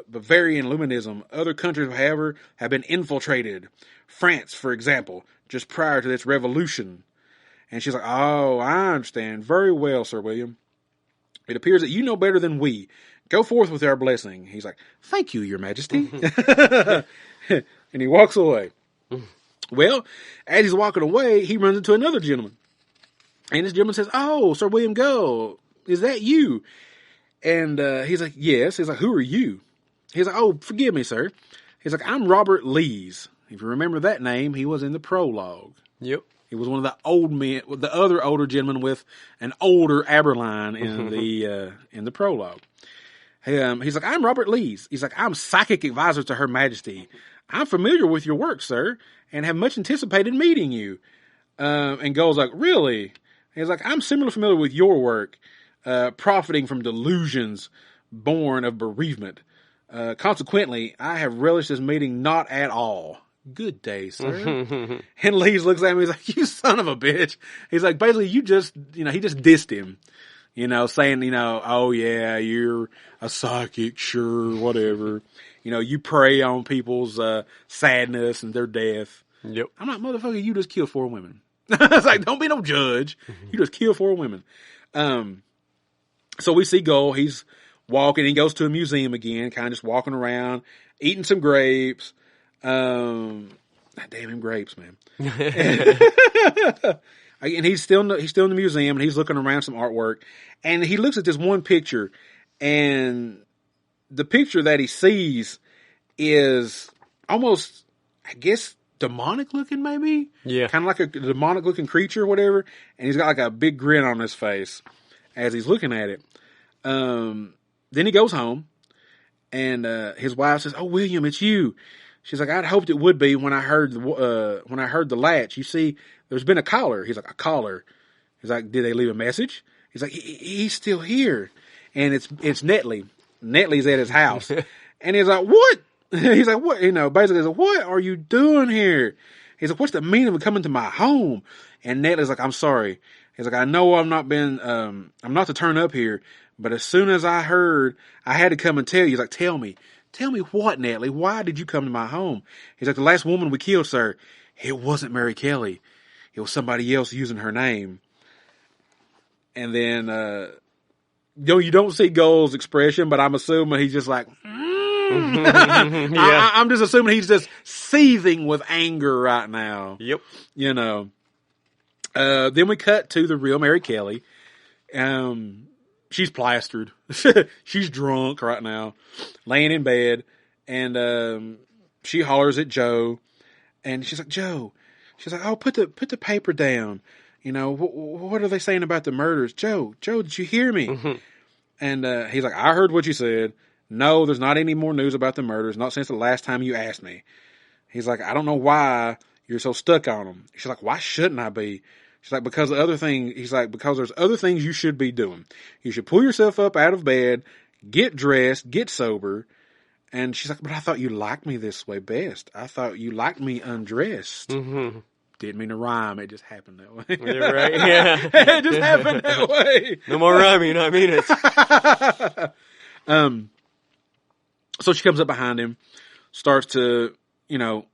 Bavarian Illuminism. Other countries, however, have been infiltrated. France, for example, just prior to this revolution. And she's like, oh, I understand. Very well, Sir William. It appears that you know better than we. Go forth with our blessing. He's like, thank you, Your Majesty. And he walks away. Well, as he's walking away, he runs into another gentleman. And this gentleman says, oh, Sir William Gull, is that you? And he's like, yes. He's like, who are you? He's like, oh, forgive me, sir. He's like, I'm Robert Lees. If you remember that name, he was in the prologue. Yep. He was one of the old men, the other older gentleman with an older Aberline in the prologue. He's like, I'm Robert Lees. He's like, I'm psychic advisor to Her Majesty. I'm familiar with your work, sir, and have much anticipated meeting you. And Gold's like, really? He's like, I'm similarly familiar with your work, profiting from delusions born of bereavement. Consequently, I have relished this meeting not at all. Good day, sir. And Lees looks at me, he's like, you son of a bitch. He's like, basically, he just dissed him. Saying, oh yeah, you're a psychic, sure, whatever. You prey on people's sadness and their death. Yep. I'm like, motherfucker, you just killed 4 women. It's like, don't be no judge. You just killed 4 women. So we see Gold. He's walking. He goes to a museum again, kind of just walking around, eating some grapes. Damn him grapes, man. And he's still in the museum, and he's looking around some artwork, and he looks at this one picture, and the picture that he sees is almost, I guess, demonic looking, maybe? Yeah. Kind of like a demonic looking creature or whatever. And he's got like a big grin on his face as he's looking at it. Then he goes home, and his wife says, "Oh, William, it's you." She's like, "I'd hoped it would be when I heard the latch. You see, there's been a caller." He's like, "A caller?" He's like, "Did they leave a message?" He's like, "He's still here." And it's Netley. Netley's at his house. And he's like, "What?" He's like, "What?" Basically, he's like, "What are you doing here?" He's like, "What's the meaning of coming to my home?" And Netley's like, "I'm sorry." He's like, "I know I'm not to turn up here, but as soon as I heard, I had to come and tell you." He's like, "Tell me. Tell me what, Netley? Why did you come to my home?" He's like, "The last woman we killed, sir, it wasn't Mary Kelly. It was somebody else using her name." And then, you don't see Gold's expression, but I'm assuming he's just like, Yeah. I'm just assuming he's just seething with anger right now. Yep. Then we cut to the real Mary Kelly. She's plastered. She's drunk right now, laying in bed, and she hollers at Joe, and she's like, "Joe," she's like, "Oh, put the paper down. What are they saying about the murders? Joe, did you hear me?" Mm-hmm. And he's like, "I heard what you said. No, there's not any more news about the murders. Not since the last time you asked me." He's like, "I don't know why you're so stuck on them." She's like, "Why shouldn't I be?" She's like, "Because the other thing," he's like, "because there's other things you should be doing. You should pull yourself up out of bed, get dressed, get sober." And she's like, "But I thought you liked me this way best. I thought you liked me undressed." Mm-hmm. Didn't mean to rhyme. It just happened that way. You're right. Yeah. It just happened that way. No more rhyming. I mean it. So she comes up behind him, starts to,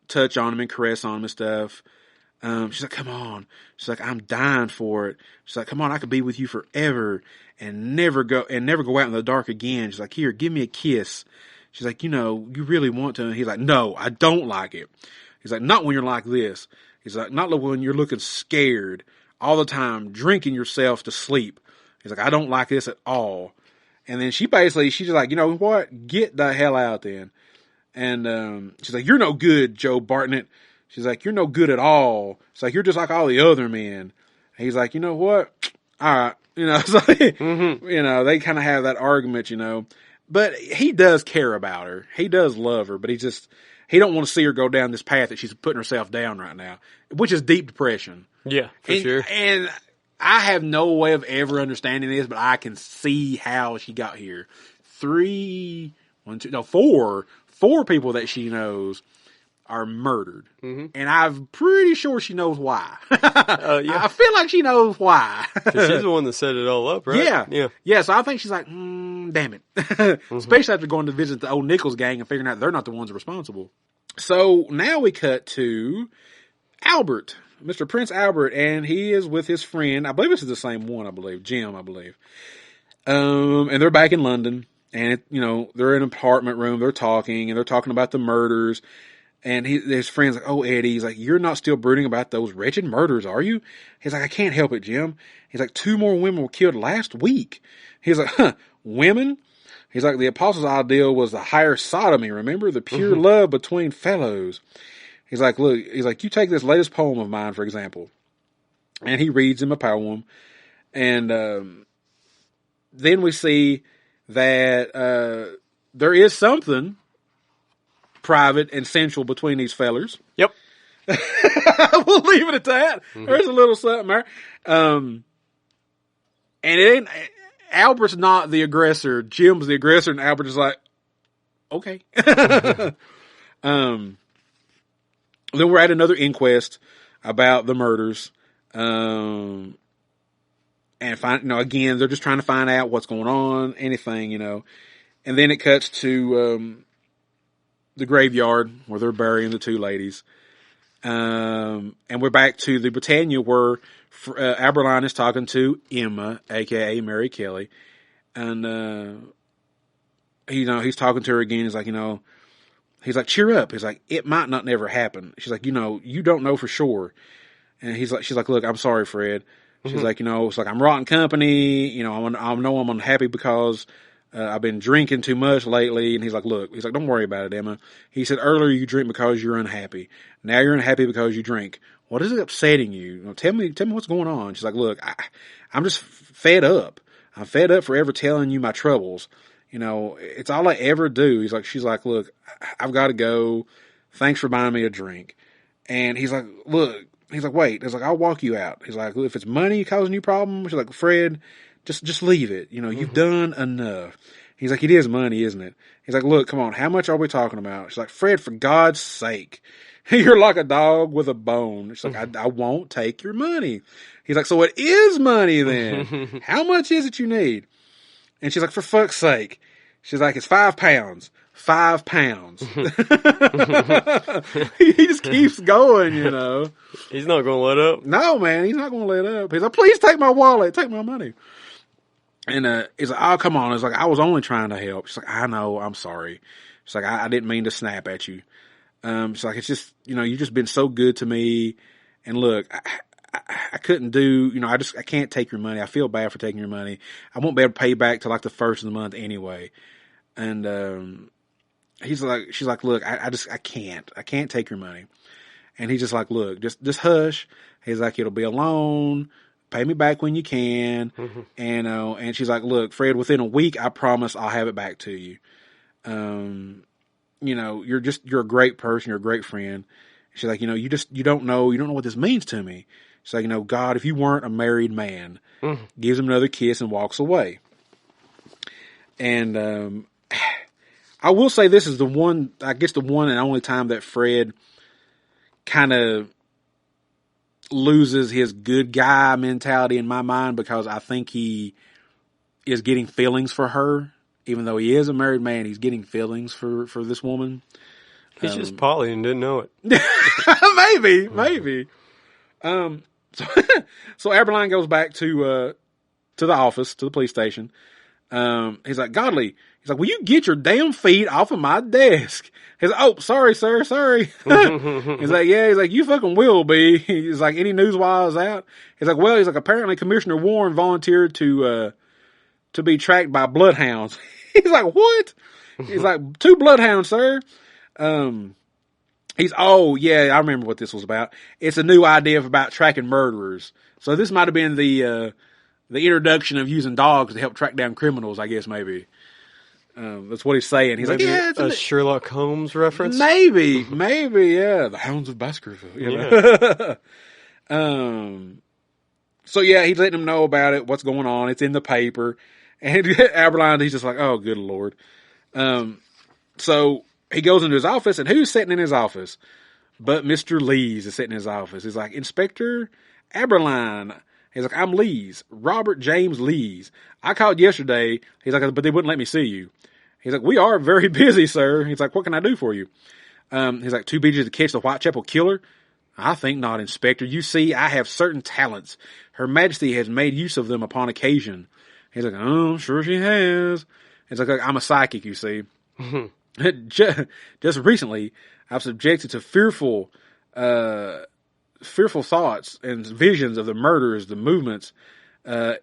touch on him and caress on him and stuff. She's like, "Come on." She's like, "I'm dying for it." She's like, "Come on, I could be with you forever and never go out in the dark again." She's like, "Here, give me a kiss." She's like, "You really want to?" And he's like, "No, I don't like it." He's like, "Not when you're like this." He's like, "Not when you're looking scared all the time, drinking yourself to sleep." He's like, "I don't like this at all." And then she's just like, "You know what? Get the hell out then." And she's like, "You're no good, Joe Bartnett." She's like, "You're no good at all." It's like, "You're just like all the other men." He's like, "You know what? All right." It's like, they kind of have that argument, But he does care about her. He does love her, but he don't want to see her go down this path that she's putting herself down right now, which is deep depression. Yeah, for sure. And I have no way of ever understanding this, but I can see how she got here. 4 people that she knows are murdered. Mm-hmm. And I'm pretty sure she knows why. Yeah. I feel like she knows why. 'Cause she's the one that set it all up, right? Yeah, so I think she's like, damn it. Especially after going to visit the old Nichols gang and figuring out they're not the ones responsible. So now we cut to Albert, Mr. Prince Albert, and he is with his friend. I believe this is the same one, Jim, I believe. And they're back in London, and they're in an apartment room, they're talking about the murders. And his friend's like, "Oh, Eddie," he's like, "You're not still brooding about those wretched murders, are you?" He's like, "I can't help it, Jim." He's like, 2 more women were killed last week. He's like, "Huh, women?" He's like, "The apostles' ideal was the higher sodomy, remember? The pure love between fellows." He's like, "Look," he's like, "You take this latest poem of mine, for example." And he reads him a poem. And then we see that there is something private and sensual between these fellers. Yep. We'll leave it at that. There's a little something there. And it ain't, Albert's not the aggressor. Jim's the aggressor, and Albert is like, okay. Then we're at another inquest about the murders. And again, they're just trying to find out what's going on, anything, And then it cuts to, the graveyard where they're burying the two ladies. And we're back to the Britannia where, Aberline is talking to Emma, aka Mary Kelly. And, he's talking to her again. He's like, he's like, cheer up. He's like, it might not never happen. She's like, you don't know for sure. And she's like, look, I'm sorry, Fred. She's like, it's like I'm rotten company. I know I'm unhappy because I've been drinking too much lately. And he's like, don't worry about it, Emma. He said earlier you drink because you're unhappy. Now you're unhappy because you drink. What is it upsetting you? Tell me what's going on. She's like, look, I'm just fed up. I'm fed up forever telling you my troubles. It's all I ever do. She's like, look, I've got to go. Thanks for buying me a drink. And he's like, look. He's like, wait. He's like, I'll walk you out. He's like, if it's money causing you problems, she's like, Fred, just leave it. You've done enough. He's like, it is money, isn't it? He's like, look, come on. How much are we talking about? She's like, Fred, for God's sake, you're like a dog with a bone. She's like, I won't take your money. He's like, so it is money then. How much is it you need? And she's like, for fuck's sake. She's like, it's 5 pounds. 5 pounds. He just keeps going, He's not going to let up. No, man, he's not going to let up. He's like, please take my wallet, take my money. And he's like, oh, come on. He's like, I was only trying to help. She's like, I know, I'm sorry. She's like, I didn't mean to snap at you. She's like, it's just, you've just been so good to me. And look, I couldn't do, I can't take your money. I feel bad for taking your money. I won't be able to pay back till like the first of the month anyway. And, she's like, look, I can't take your money. And he's just like, look, just hush. He's like, it'll be a loan. Pay me back when you can. And she's like, look, Fred, within a week, I promise I'll have it back to you. You're a great person. You're a great friend. She's like, you don't know what this means to me. She's like, God, if you weren't a married man, gives him another kiss and walks away. And, I will say this is the one and only time that Fred kind of loses his good guy mentality in my mind, because I think he is getting feelings for her. Even though he is a married man, he's getting feelings for this woman. He's just poly and didn't know it. Maybe. So Aberline goes back to the office, to the police station. He's like, Godley. He's like, will you get your damn feet off of my desk? He's like, oh, sorry, sir, sorry. He's like, yeah, he's like, you fucking will be. He's like, any news while I was out? He's like, well, he's like, apparently Commissioner Warren volunteered to be tracked by bloodhounds. He's like, what? He's like, 2 bloodhounds, sir. Oh yeah, I remember what this was about. It's a new idea about tracking murderers. So this might have been the introduction of using dogs to help track down criminals, I guess, maybe. That's what he's saying. He's maybe like, yeah, it's a Sherlock Holmes reference. Maybe, yeah. The Hounds of Baskerville. So yeah, he's letting him know about it, what's going on. It's in the paper. And Aberline, he's just like, oh, good Lord. So he goes into his office, and who's sitting in his office? But Mr. Lees is sitting in his office. He's like, Inspector Aberline. He's like, I'm Lees, Robert James Lees. I called yesterday. He's like, but they wouldn't let me see you. He's like, we are very busy, sir. He's like, what can I do for you? He's like, too busy to catch the Whitechapel killer? I think not, Inspector. You see, I have certain talents. Her Majesty has made use of them upon occasion. He's like, oh, sure she has. He's like, I'm a psychic, you see. Just recently, I've subjected to fearful thoughts and visions of the murders, the movements,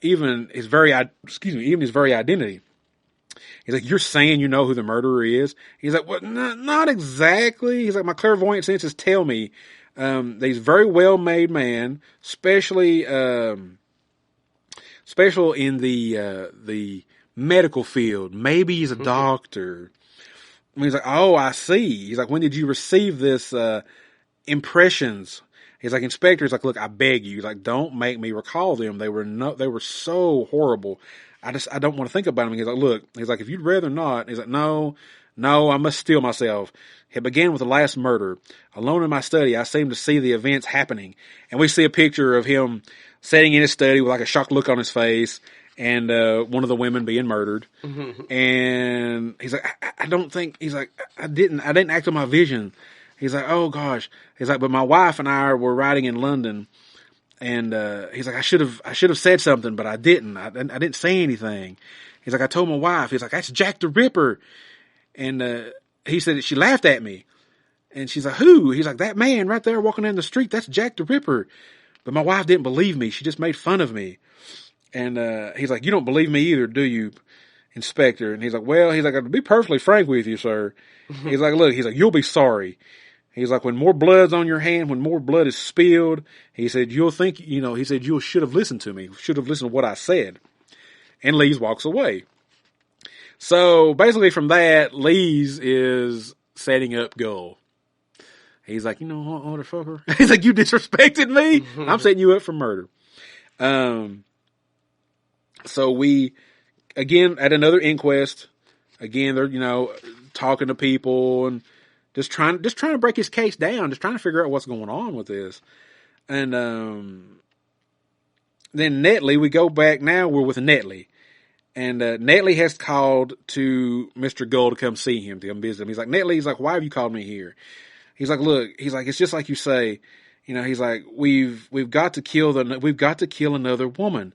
even his very identity. He's like, you're saying you know who the murderer is? He's like, well, not exactly. He's like, my clairvoyant senses tell me that he's a very well-made man, special in the medical field. Maybe he's a doctor. I mean, he's like, oh, I see. He's like, when did you receive this, impressions? He's like, Inspector, he's like, look, I beg you. He's like, don't make me recall them. They were so horrible. I don't want to think about them. He's like, look, he's like, if you'd rather not. He's like, no, I must steel myself. It began with the last murder. Alone in my study, I seem to see the events happening. And we see a picture of him sitting in his study with like a shocked look on his face, and one of the women being murdered. And he's like, I don't think, he's like, I didn't act on my vision. He's like, oh gosh. He's like, but my wife and I were riding in London, and he's like, I should have said something, but I didn't. I didn't say anything. He's like, I told my wife. He's like, that's Jack the Ripper. And he said she laughed at me, and she's like, who? He's like, that man right there walking down the street. That's Jack the Ripper. But my wife didn't believe me. She just made fun of me. And he's like, you don't believe me either, do you, Inspector? And he's like, well, he's like, I'll be perfectly frank with you, sir. He's like, look, he's like, you'll be sorry. He's like, when more blood's on your hand, when more blood is spilled, he said, you'll think, he said, you should have listened to me, should have listened to what I said. And Lees walks away. So basically from that, Lees is setting up Gull. He's like, you know what, motherfucker? He's like, you disrespected me? I'm setting you up for murder. So we, again, at another inquest, again, they're, talking to people and just trying to break his case down, just trying to figure out what's going on with this. And, then Netley, we go back now, we're with Netley. And, Netley has called to Mr. Gull to come see him, to come visit him. He's like, Netley, he's like, why have you called me here? He's like, look, he's like, it's just like you say, he's like, we've got to kill another woman.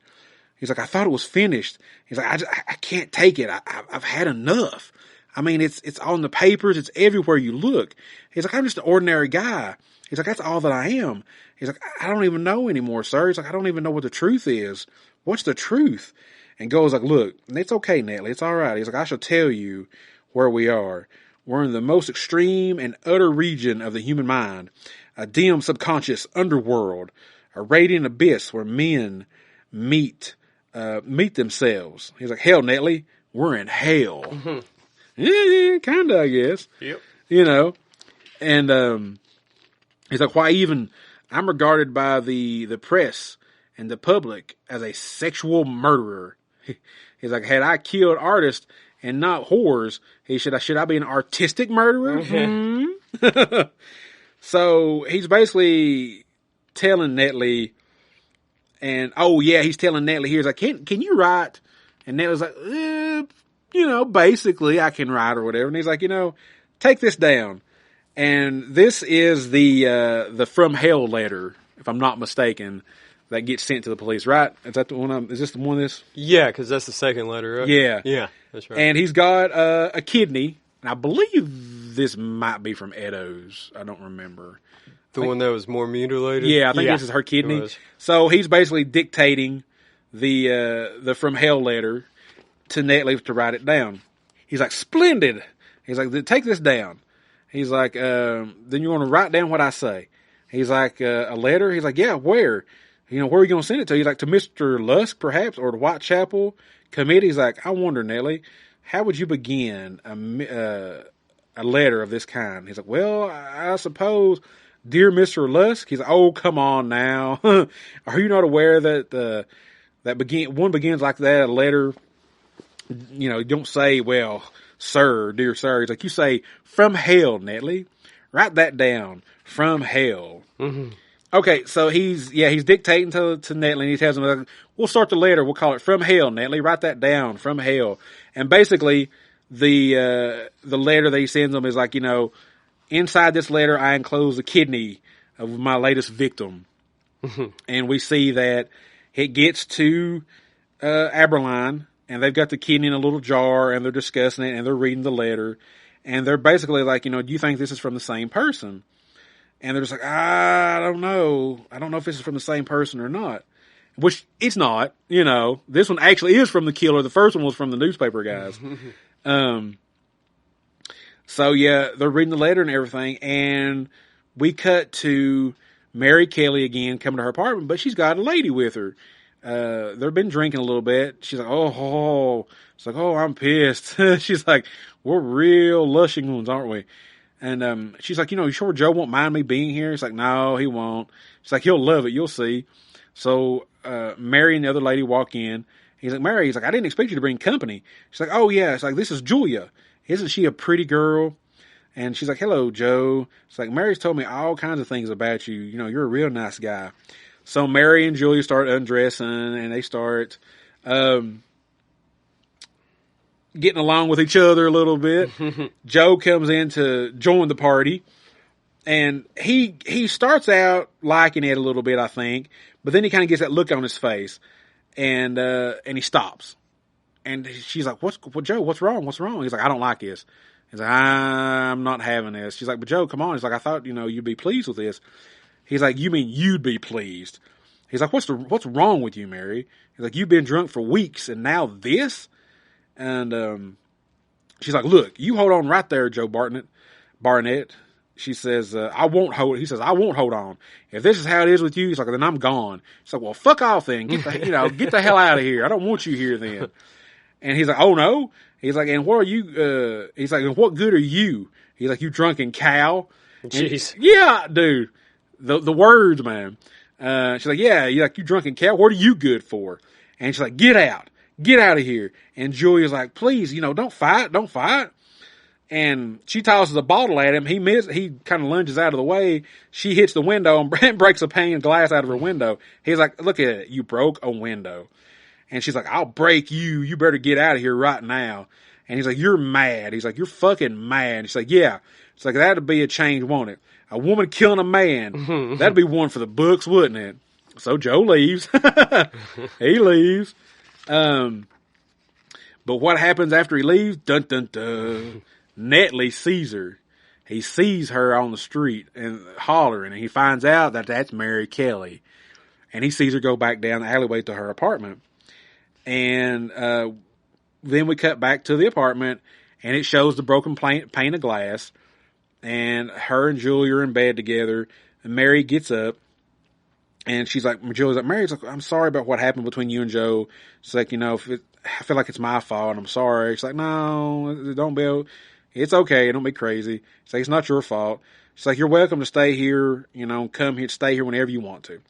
He's like, I thought it was finished. He's like, I can't take it. I've had enough. I mean, it's on the papers. It's everywhere you look. He's like, I'm just an ordinary guy. He's like, that's all that I am. He's like, I don't even know anymore, sir. He's like, I don't even know what the truth is. What's the truth? And Gull's like, look, it's okay, Netley. It's all right. He's like, I shall tell you where we are. We're in the most extreme and utter region of the human mind, a dim subconscious underworld, a radiant abyss where men meet themselves. He's like, hell, Netley, we're in hell. Yeah, kind of, I guess. Yep. And he's like, why even? I'm regarded by the press and the public as a sexual murderer. He's like, had I killed artists and not whores, should I be an artistic murderer? So he's basically telling Netley, and he's telling Netley here, he's like, can you write? And Netley's like, basically I can write or whatever. And he's like, take this down. And this is the From Hell letter, if I'm not mistaken, that gets sent to the police, right? Is that the one? Is this the one? Yeah, because that's the second letter, right? Yeah, that's right. And he's got a kidney, and I believe this might be from Edo's. I don't remember. The one that was more mutilated. Yeah, I think this is her kidney. So he's basically dictating the From Hell letter to Netley to write it down. He's like, splendid. He's like, take this down. He's like, then you want to write down what I say. He's like, a letter? He's like, yeah, where? Where are you going to send it to? He's like, to Mr. Lusk, perhaps, or to Whitechapel Committee. He's like, I wonder, Netley, how would you begin a letter of this kind? He's like, well, I suppose, dear Mr. Lusk. He's like, oh, come on now. Are you not aware that one begins like that, a letter? You don't say, well, sir, dear sir. He's like, you say, from hell, Netley. Write that down. From hell. Mm-hmm. Okay, so he's dictating to Netley, and he tells him, like, we'll start the letter. We'll call it From Hell, Netley. Write that down. From Hell. And basically, the letter that he sends him is like, inside this letter, I enclose the kidney of my latest victim. And we see that it gets to Aberline, and they've got the kidney in a little jar, and they're discussing it, and they're reading the letter. And they're basically like, do you think this is from the same person? And they're just like, I don't know. I don't know if this is from the same person or not. Which it's not, This one actually is from the killer. The first one was from the newspaper guys. So yeah, they're reading the letter and everything. And we cut to Mary Kelly again coming to her apartment, but she's got a lady with her. They've been drinking a little bit. She's like, oh, It's like, oh, I'm pissed. She's like, we're real lushing ones, aren't we? And she's like, you sure Joe won't mind me being here? He's like, no, he won't. She's like, he'll love it. You'll see. So Mary and the other lady walk in. He's like, Mary, he's like, I didn't expect you to bring company. She's like, oh, yeah. It's like, this is Julia. Isn't she a pretty girl? And she's like, hello, Joe. It's like, Mary's told me all kinds of things about you. You're a real nice guy. So Mary and Julia start undressing, and they start getting along with each other a little bit. Joe comes in to join the party, and he starts out liking it a little bit, I think, but then he kind of gets that look on his face, and he stops. And she's like, Joe, what's wrong? What's wrong? He's like, I don't like this. He's like, I'm not having this. She's like, but Joe, come on. He's like, I thought, you'd be pleased with this. He's like, you mean you'd be pleased? He's like, what's wrong with you, Mary? He's like, you've been drunk for weeks and now this? And, she's like, look, you hold on right there, Joe Barnett. She says, I won't hold it. He says, I won't hold on. If this is how it is with you, he's like, then I'm gone. She's like, well, fuck off then. Get the hell out of here. I don't want you here then. And he's like, oh no. He's like, and what are you, he's like, and what good are you? He's like, you drunken cow. Jeez. And, yeah, dude. The words, man. She's like, yeah, you drunken cow. What are you good for? And she's like, get out of here. And Julia's like, please, don't fight. And she tosses a bottle at him. He kind of lunges out of the way. She hits the window and breaks a pane of glass out of her window. He's like, look at it. You broke a window. And she's like, I'll break you. You better get out of here right now. And he's like, you're mad. He's like, you're fucking mad. She's like, yeah. It's like, that'd be a change, won't it? A woman killing a man. That'd be one for the books, wouldn't it? So Joe leaves. He leaves. But what happens after he leaves? Dun, dun, dun. Netley sees her. He sees her on the street and hollering, and he finds out that that's Mary Kelly. And he sees her go back down the alleyway to her apartment. And then we cut back to the apartment, and it shows the broken pane of glass. And her and Julia are in bed together. And Mary gets up, and Julia's like, Mary's like, I'm sorry about what happened between you and Joe. She's like, I feel like it's my fault, and I'm sorry. She's like, no, don't be. It's okay. Don't be crazy. She's like, it's not your fault. She's like, you're welcome to stay here. Come here, stay here whenever you want to.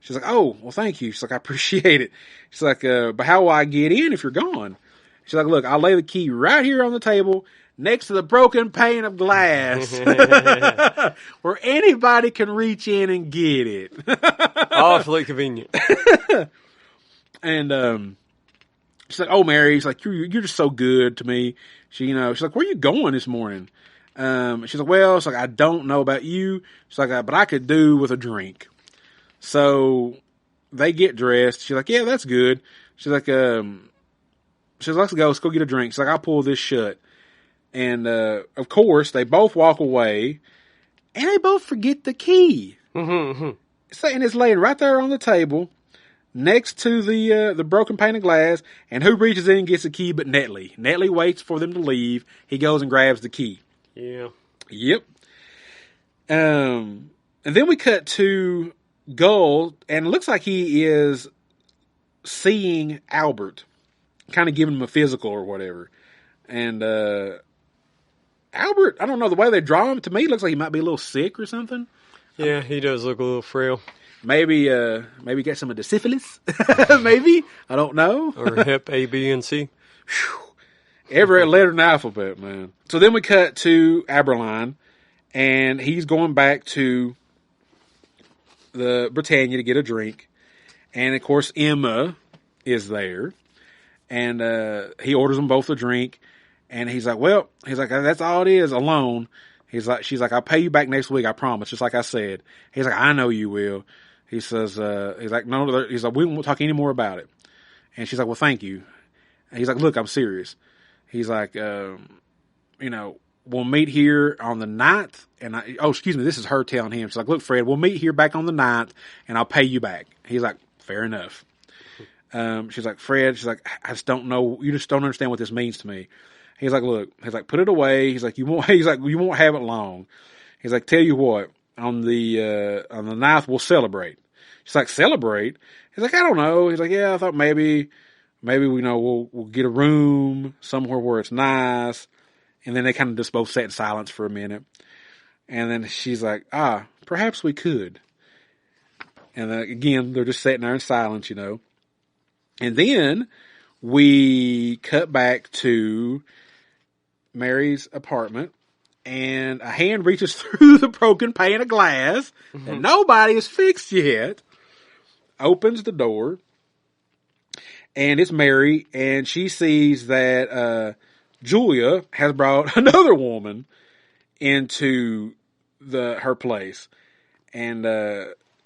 She's like, oh, well, thank you. She's like, I appreciate it. She's like, but how will I get in if you're gone? She's like, look, I'll lay the key right here on the table next to the broken pane of glass where anybody can reach in and get it. Awfully convenient. And she's like, oh, Mary, she's like, you're just so good to me. She's like, where are you going this morning? She's like, well, it's like, I don't know about you. She's like, but I could do with a drink. So they get dressed. She's like, yeah, that's good. She's like, let's go get a drink. She's like, I'll pull this shut. And, of course, they both walk away, and they both forget the key. And it's laying right there on the table, next to the broken pane of glass, and who reaches in and gets the key but Netley. Netley waits for them to leave. He goes and grabs the key. Yeah. Yep. And then we cut to Gull, and it looks like he is seeing Albert, kind of giving him a physical or whatever. And, Albert, I don't know, the way they draw him, to me, looks like he might be a little sick or something. Yeah, he does look a little frail. Maybe get some of the syphilis. Maybe. I don't know. Or hep A, B, and C. Every letter in the alphabet, man. So then we cut to Aberline, and he's going back to the Britannia to get a drink. And, of course, Emma is there. And he orders them both a drink. And he's like, that's all it is, alone. She's like, I'll pay you back next week, I promise, just like I said. He's like, I know you will. He says, he's like, no, he's like, we won't talk any more about it. And she's like, well, thank you. And he's like, look, I'm serious. He's like, we'll meet here on the 9th. And this is her telling him. She's like, look, Fred, we'll meet here back on the 9th, and I'll pay you back. He's like, fair enough. She's like, Fred, she's like, I just don't know. You just don't understand what this means to me. He's like, look, put it away. He's like, you won't have it long. He's like, tell you what, on the 9th, we'll celebrate. She's like, celebrate? He's like, I don't know. He's like, yeah, I thought maybe maybe we'll get a room somewhere where it's nice. And then they kind of just both sat in silence for a minute. And then she's like, perhaps we could. And then, again, they're just sitting there in silence, And then we cut back to Mary's apartment, and a hand reaches through the broken pane of glass that nobody has fixed yet, opens the door, and it's Mary, and she sees that Julia has brought another woman into her place. And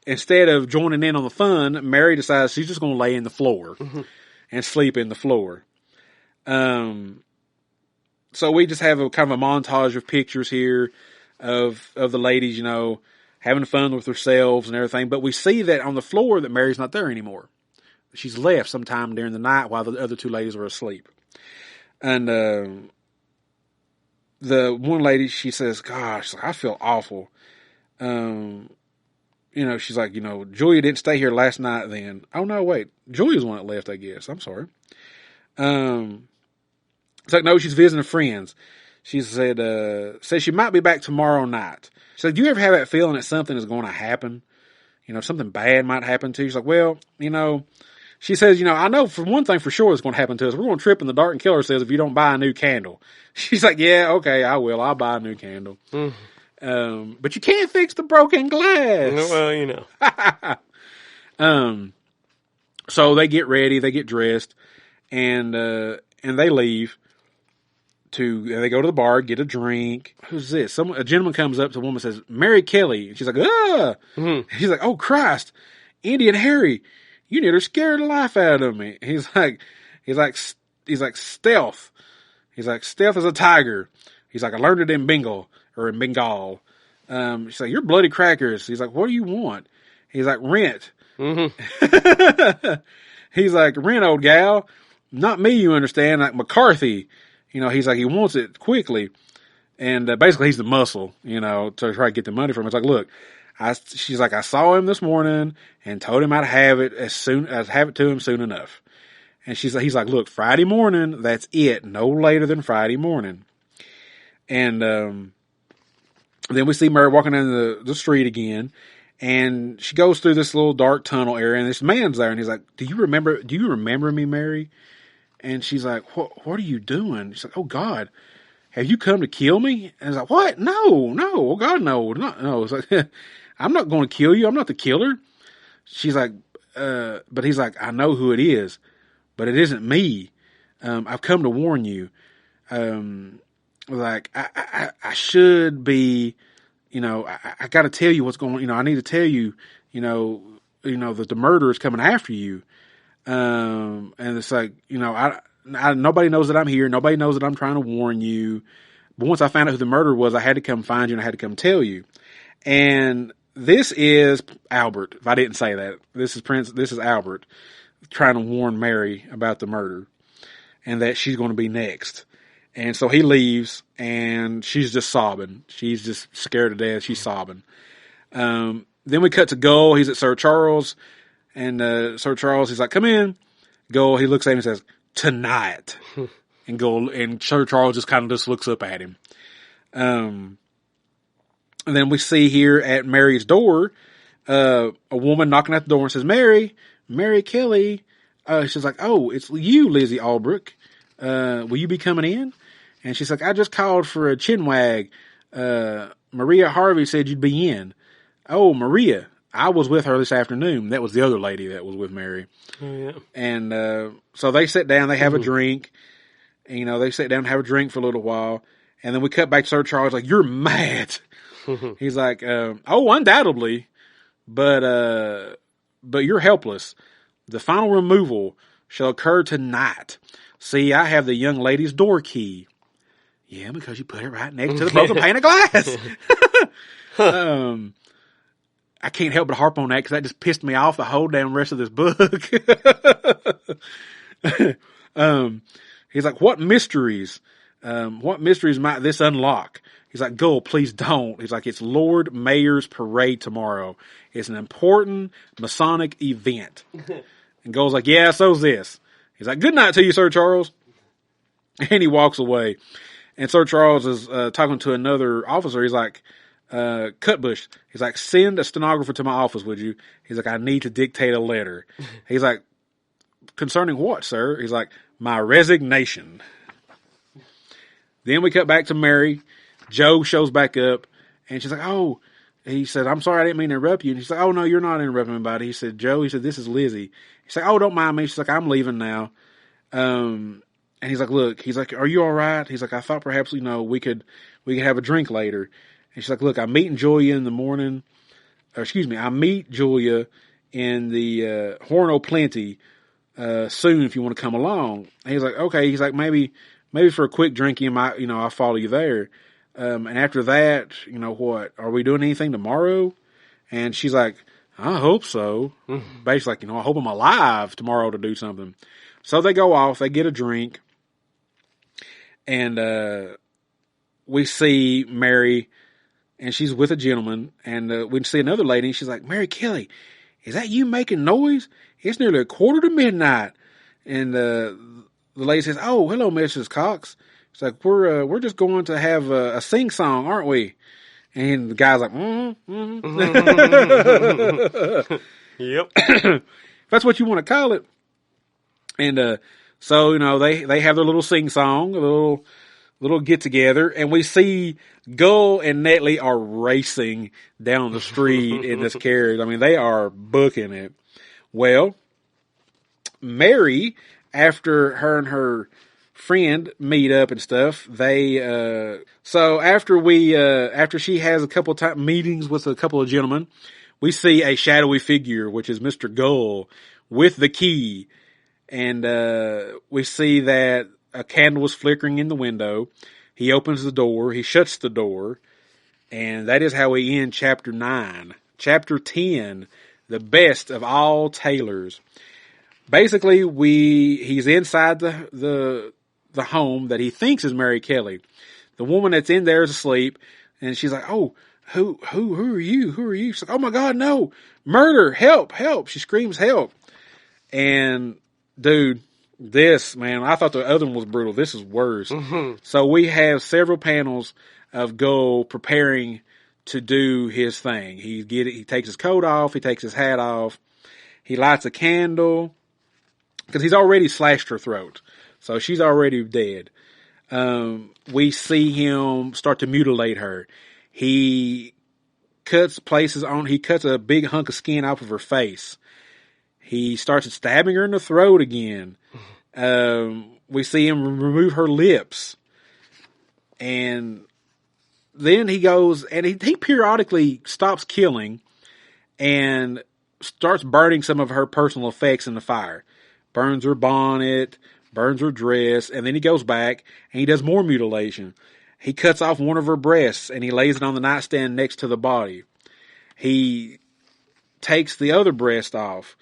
instead of joining in on the fun, Mary decides she's just going to lay in the floor and sleep in the floor. So we just have a kind of a montage of pictures here of the ladies, having fun with themselves and everything. But we see that on the floor that Mary's not there anymore. She's left sometime during the night while the other two ladies were asleep. And the one lady, she says, gosh, I feel awful. She's like, Julia didn't stay here last night then. Oh, no, wait. Julia's the one that left, I guess. I'm sorry. It's like, no, she's visiting friends. She said, says she might be back tomorrow night. She said, do you ever have that feeling that something is going to happen? Something bad might happen to you. She's like, well, she says, I know for one thing for sure it's going to happen to us. We're going to trip in the dark and kill ourselves if you don't buy a new candle. She's like, yeah, okay, I will. I'll buy a new candle. But you can't fix the broken glass. Well, So they get ready, they get dressed, and they leave. They go to the bar, get a drink. Who's this? A gentleman comes up to a woman and says, Mary Kelly. And she's like, She's like, oh Christ, Andy and Harry, you nearly scared the life out of me. He's like stealth. He's like, stealth is a tiger. He's like, I learned it in Bengal. She's like, you're bloody crackers. He's like, what do you want? He's like, rent. He's like, rent, old gal. Not me, you understand. Like McCarthy. He's like, he wants it quickly. And basically he's the muscle, to try to get the money from him. It's like, look, she's like, I saw him this morning and told him I'd have it have it to him soon enough. And he's like, look, Friday morning, that's it. No later than Friday morning. And then we see Mary walking down the street again. And she goes through this little dark tunnel area, and this man's there, and he's like, do you remember me, Mary? And she's like, what are you doing? She's like, oh God, have you come to kill me? And he's like, what? No, oh God, no. It's like, I'm not going to kill you. I'm not the killer. She's like, but he's like, I know who it is, but it isn't me. I've come to warn you. Like, I should be, I got to tell you what's going on. I need to tell you, that the murderer is coming after you. And it's like, nobody knows that I'm here. Nobody knows that I'm trying to warn you. But once I found out who the murderer was, I had to come find you and I had to come tell you. And this is Albert. If I didn't say that, this is Albert trying to warn Mary about the murder and that she's going to be next. And so he leaves and she's just sobbing. She's just scared to death. She's sobbing. Then we cut to Gull. He's at Sir Charles. And Sir Charles, he's like, come in. Gull, he looks at him and says, tonight. And Sir Charles just kind of just looks up at him. And then we see here at Mary's door, a woman knocking at the door and says, Mary Kelly. She's like, oh, it's you, Lizzie Albrook. Will you be coming in? And she's like, I just called for a chinwag. Maria Harvey said you'd be in. Oh, Maria. I was with her this afternoon. That was the other lady that was with Mary. Oh, yeah. And so they sit down, they have a drink. And, they sit down and have a drink for a little while. And then we cut back to Sir Charles, like, you're mad. He's like, oh, undoubtedly. But you're helpless. The final removal shall occur tonight. See, I have the young lady's door key. Yeah, because you put it right next to the broken pane of glass. I can't help but harp on that because that just pissed me off the whole damn rest of this book. He's like, what mysteries might this unlock? He's like, Gull, please don't. He's like, it's Lord Mayor's parade tomorrow. It's an important Masonic event. And Gull's like, yeah, so's this. He's like, good night to you, Sir Charles. And he walks away. And Sir Charles is talking to another officer. He's like, Cutbush. He's like, send a stenographer to my office, would you? He's like, I need to dictate a letter. He's like, concerning what, sir? He's like, my resignation. Then we cut back to Mary. Joe shows back up. And she's like, oh, he said, I'm sorry, I didn't mean to interrupt you. And she's like, oh, no, you're not interrupting anybody. He said, Joe, he said, this is Lizzie. He's like, oh, don't mind me. She's like, I'm leaving now. And he's like, look, he's like, are you all right? He's like, I thought perhaps, we could have a drink later. And she's like, look, I'm meeting Julia in the morning. I meet Julia in the Horn O'Plenty soon if you want to come along. And he's like, okay. He's like, maybe for a quick drink, I'll follow you there. And after that, what? Are we doing anything tomorrow? And she's like, I hope so. Basically, like, I hope I'm alive tomorrow to do something. So they go off, they get a drink, and we see Mary, and she's with a gentleman, and we see another lady, and she's like, Mary Kelly, is that you making noise? It's nearly 1:45. And the lady says, oh, hello, Mrs. Cox. It's like, we're just going to have a sing-song, aren't we? And the guy's like, Yep. That's what you want to call it. And so, they have their little sing-song, a little get-together, and we see Gull and Netley are racing down the street in this carriage. I mean, they are booking it. Well, Mary, after her and her friend meet up and stuff, so after she has a couple of meetings with a couple of gentlemen, we see a shadowy figure, which is Mr. Gull, with the key. And we see that a candle is flickering in the window. He opens the door. He shuts the door. And that is how we end Chapter 9. Chapter 10, the best of all Taylors. Basically, he's inside the home that he thinks is Mary Kelly. The woman that's in there is asleep. And she's like, oh, who are you? Who are you? She's like, oh my God, no. Murder. Help, help. She screams help. And dude, this, man, I thought the other one was brutal. This is worse. So we have several panels of Gull preparing to do his thing. He takes his coat off. He takes his hat off. He lights a candle because he's already slashed her throat. So she's already dead. We see him start to mutilate her. He cuts a big hunk of skin off of her face. He starts stabbing her in the throat again. We see him remove her lips. And then he goes, and he periodically stops killing and starts burning some of her personal effects in the fire. Burns her bonnet, burns her dress, and then he goes back and he does more mutilation. He cuts off one of her breasts and he lays it on the nightstand next to the body. He takes the other breast off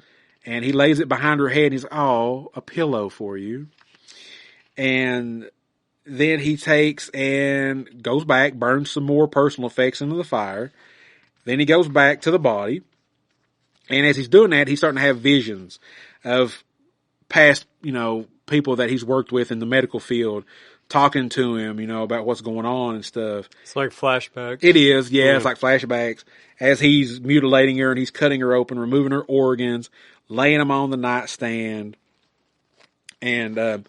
and he lays it behind her head. And he's like, oh, a pillow for you. And then he takes and goes back, burns some more personal effects into the fire. Then he goes back to the body. And as he's doing that, he's starting to have visions of past, people that he's worked with in the medical field, talking to him, about what's going on and stuff. It's like flashbacks. It is, yeah. It's like flashbacks as he's mutilating her and he's cutting her open, removing her organs, laying them on the nightstand. And,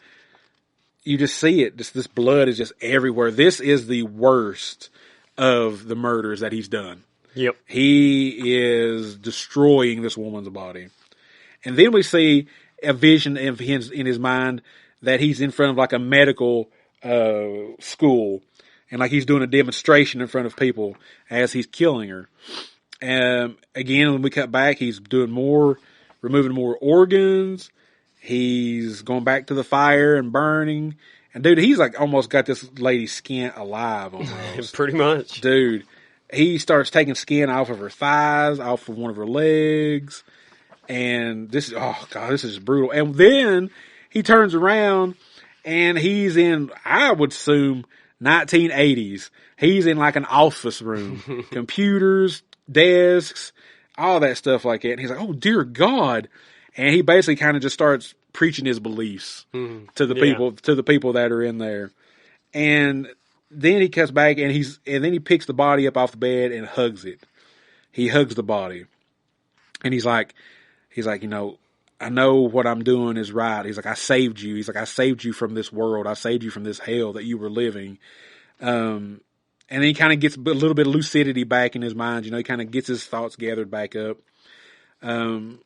you just see it. This blood is just everywhere. This is the worst of the murders that he's done. Yep. He is destroying this woman's body. And then we see a vision in his mind that he's in front of like a medical school, and like he's doing a demonstration in front of people as he's killing her. Again, when we cut back, he's doing removing more organs. He's going back to the fire and burning. And dude, he's like almost got this lady's skin alive almost. Pretty much. Dude, he starts taking skin off of her thighs, off of one of her legs. And this is brutal. And then he turns around and he's in, I would assume, 1980s. He's in like an office room. Computers, desks, all that stuff like that. And he's like, oh dear God. And he basically kind of just starts preaching his beliefs to the Yeah. people that are in there. And then he cuts back and then he picks the body up off the bed and hugs it. He hugs the body. And he's like, I know what I'm doing is right. He's like, I saved you. He's like, I saved you from this world. I saved you from this hell that you were living. And then he kind of gets a little bit of lucidity back in his mind. He kind of gets his thoughts gathered back up. Then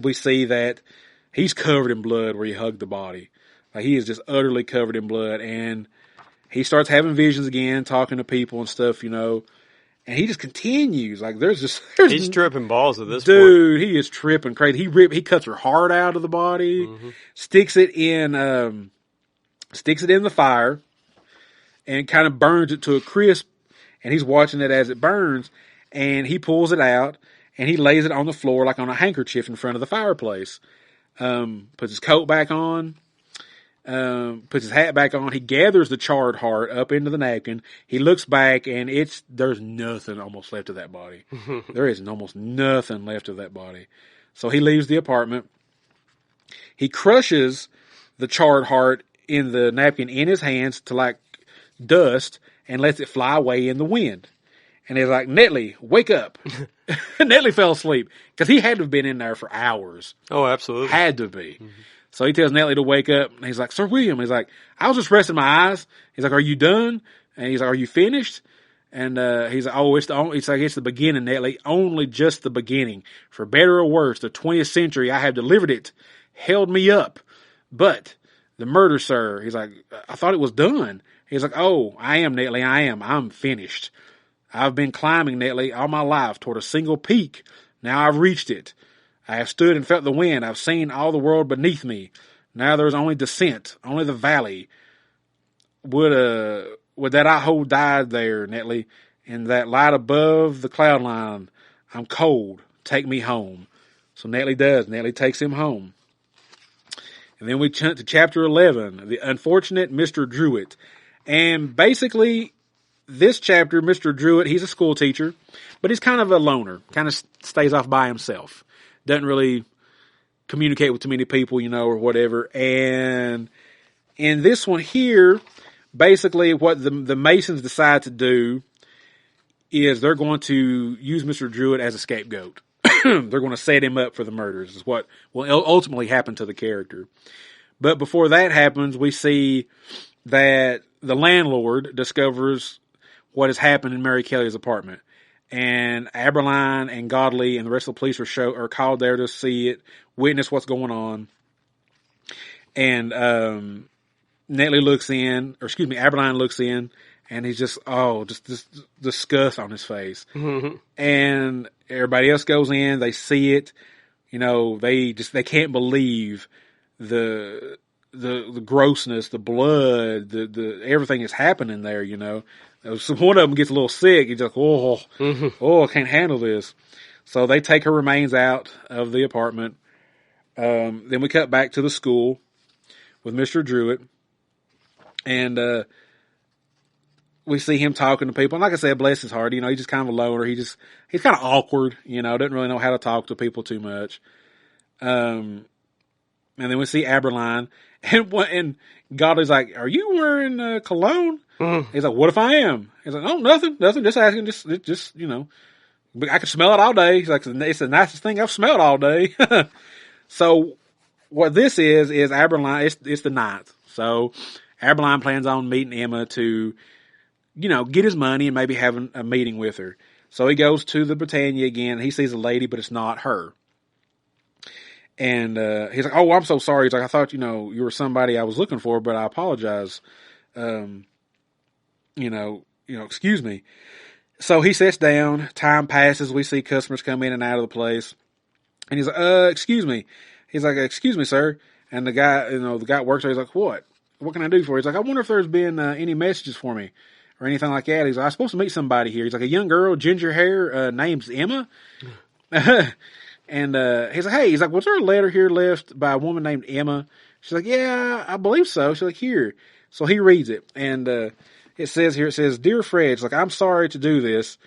we see that he's covered in blood where he hugged the body. Like, he is just utterly covered in blood. And he starts having visions again, talking to people and stuff, and he just continues. Like, He's tripping balls at this dude, he is tripping crazy. He cuts her heart out of the body, sticks it in the fire, and kind of burns it to a crisp. And he's watching it as it burns, and he pulls it out, and he lays it on the floor like on a handkerchief in front of the fireplace. Puts his coat back on. Puts his hat back on. He gathers the charred heart up into the napkin. He looks back, and there's nothing almost left of that body. There is almost nothing left of that body. So he leaves the apartment. He crushes the charred heart in the napkin in his hands to like dust and lets it fly away in the wind. And he's like, Netley, wake up. Netley fell asleep because he had to have been in there for hours. Oh, absolutely. Had to be. So he tells Netley to wake up, and he's like, Sir William. He's like, I was just resting my eyes. He's like, are you done? And he's like, are you finished? And he's like, oh, it's the beginning, Netley. Only just the beginning. For better or worse, the 20th century, I have delivered it, held me up. But the murder, sir, he's like, I thought it was done. He's like, oh, I am, Netley, I am. I'm finished. I've been climbing, Netley, all my life toward a single peak. Now I've reached it. I have stood and felt the wind. I've seen all the world beneath me. Now there is only descent, only the valley. Would that I hold died there, Netley, in that light above the cloud line. I'm cold. Take me home. So Netley does. Netley takes him home. And then we jump to chapter 11, the unfortunate Mr. Druitt. And basically, this chapter, Mr. Druitt, he's a school teacher, but he's kind of a loner, kind of stays off by himself. Doesn't really communicate with too many people, or whatever. And in this one here, basically what the Masons decide to do is they're going to use Mr. Druitt as a scapegoat. They're going to set him up for the murders, is what will ultimately happen to the character. But before that happens, we see that the landlord discovers what has happened in Mary Kelly's apartment. And Aberline and Godley and the rest of the police are called there to see it, witness what's going on. And Aberline looks in, and he's just disgust on his face. Mm-hmm. And everybody else goes in, they see it, they can't believe the grossness, the blood, the everything that's happening there, So one of them gets a little sick. He's like, I can't handle this. So they take her remains out of the apartment. Then we cut back to the school with Mr. Druitt. And we see him talking to people. And like I said, bless his heart, he's just kind of a loner. He's kind of awkward, doesn't really know how to talk to people too much. And then we see Aberline. And Godley's like, are you wearing cologne? He's like, what if I am? He's like, oh, nothing, just asking, just, I can smell it all day. He's like, it's the nicest thing I've smelled all day. So what this is Aberline, it's the 9th. So Aberline plans on meeting Emma to, get his money and maybe having a meeting with her. So he goes to the Britannia again. He sees a lady, but it's not her. And he's like, oh, I'm so sorry. He's like, I thought, you were somebody I was looking for, but I apologize. Excuse me. So he sits down. Time passes. We see customers come in and out of the place. And he's like, excuse me. He's like, excuse me, sir. And the guy, the guy works there. He's like, what? What can I do for you? He's like, I wonder if there's been any messages for me or anything like that. He's like, I'm supposed to meet somebody here. He's like, a young girl, ginger hair, name's Emma. And he's like, hey, he's like, was there a letter here left by a woman named Emma? She's like, yeah, I believe so. She's like, here. So he reads it. And it says, Dear Fred, it's like, I'm sorry to do this,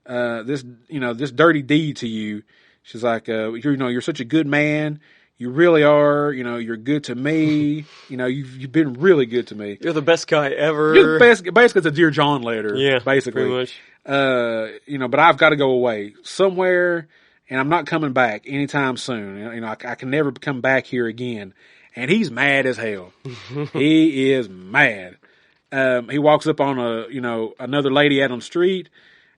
this dirty deed to you. She's like, you're such a good man. You really are, you're good to me. You've been really good to me. You're the best guy ever. You're the best. Basically, it's a Dear John letter. Yeah, basically. pretty much. But I've got to go away somewhere, and I'm not coming back anytime soon. I can never come back here again. And he's mad as hell. He is mad. He walks up on another lady out on the street,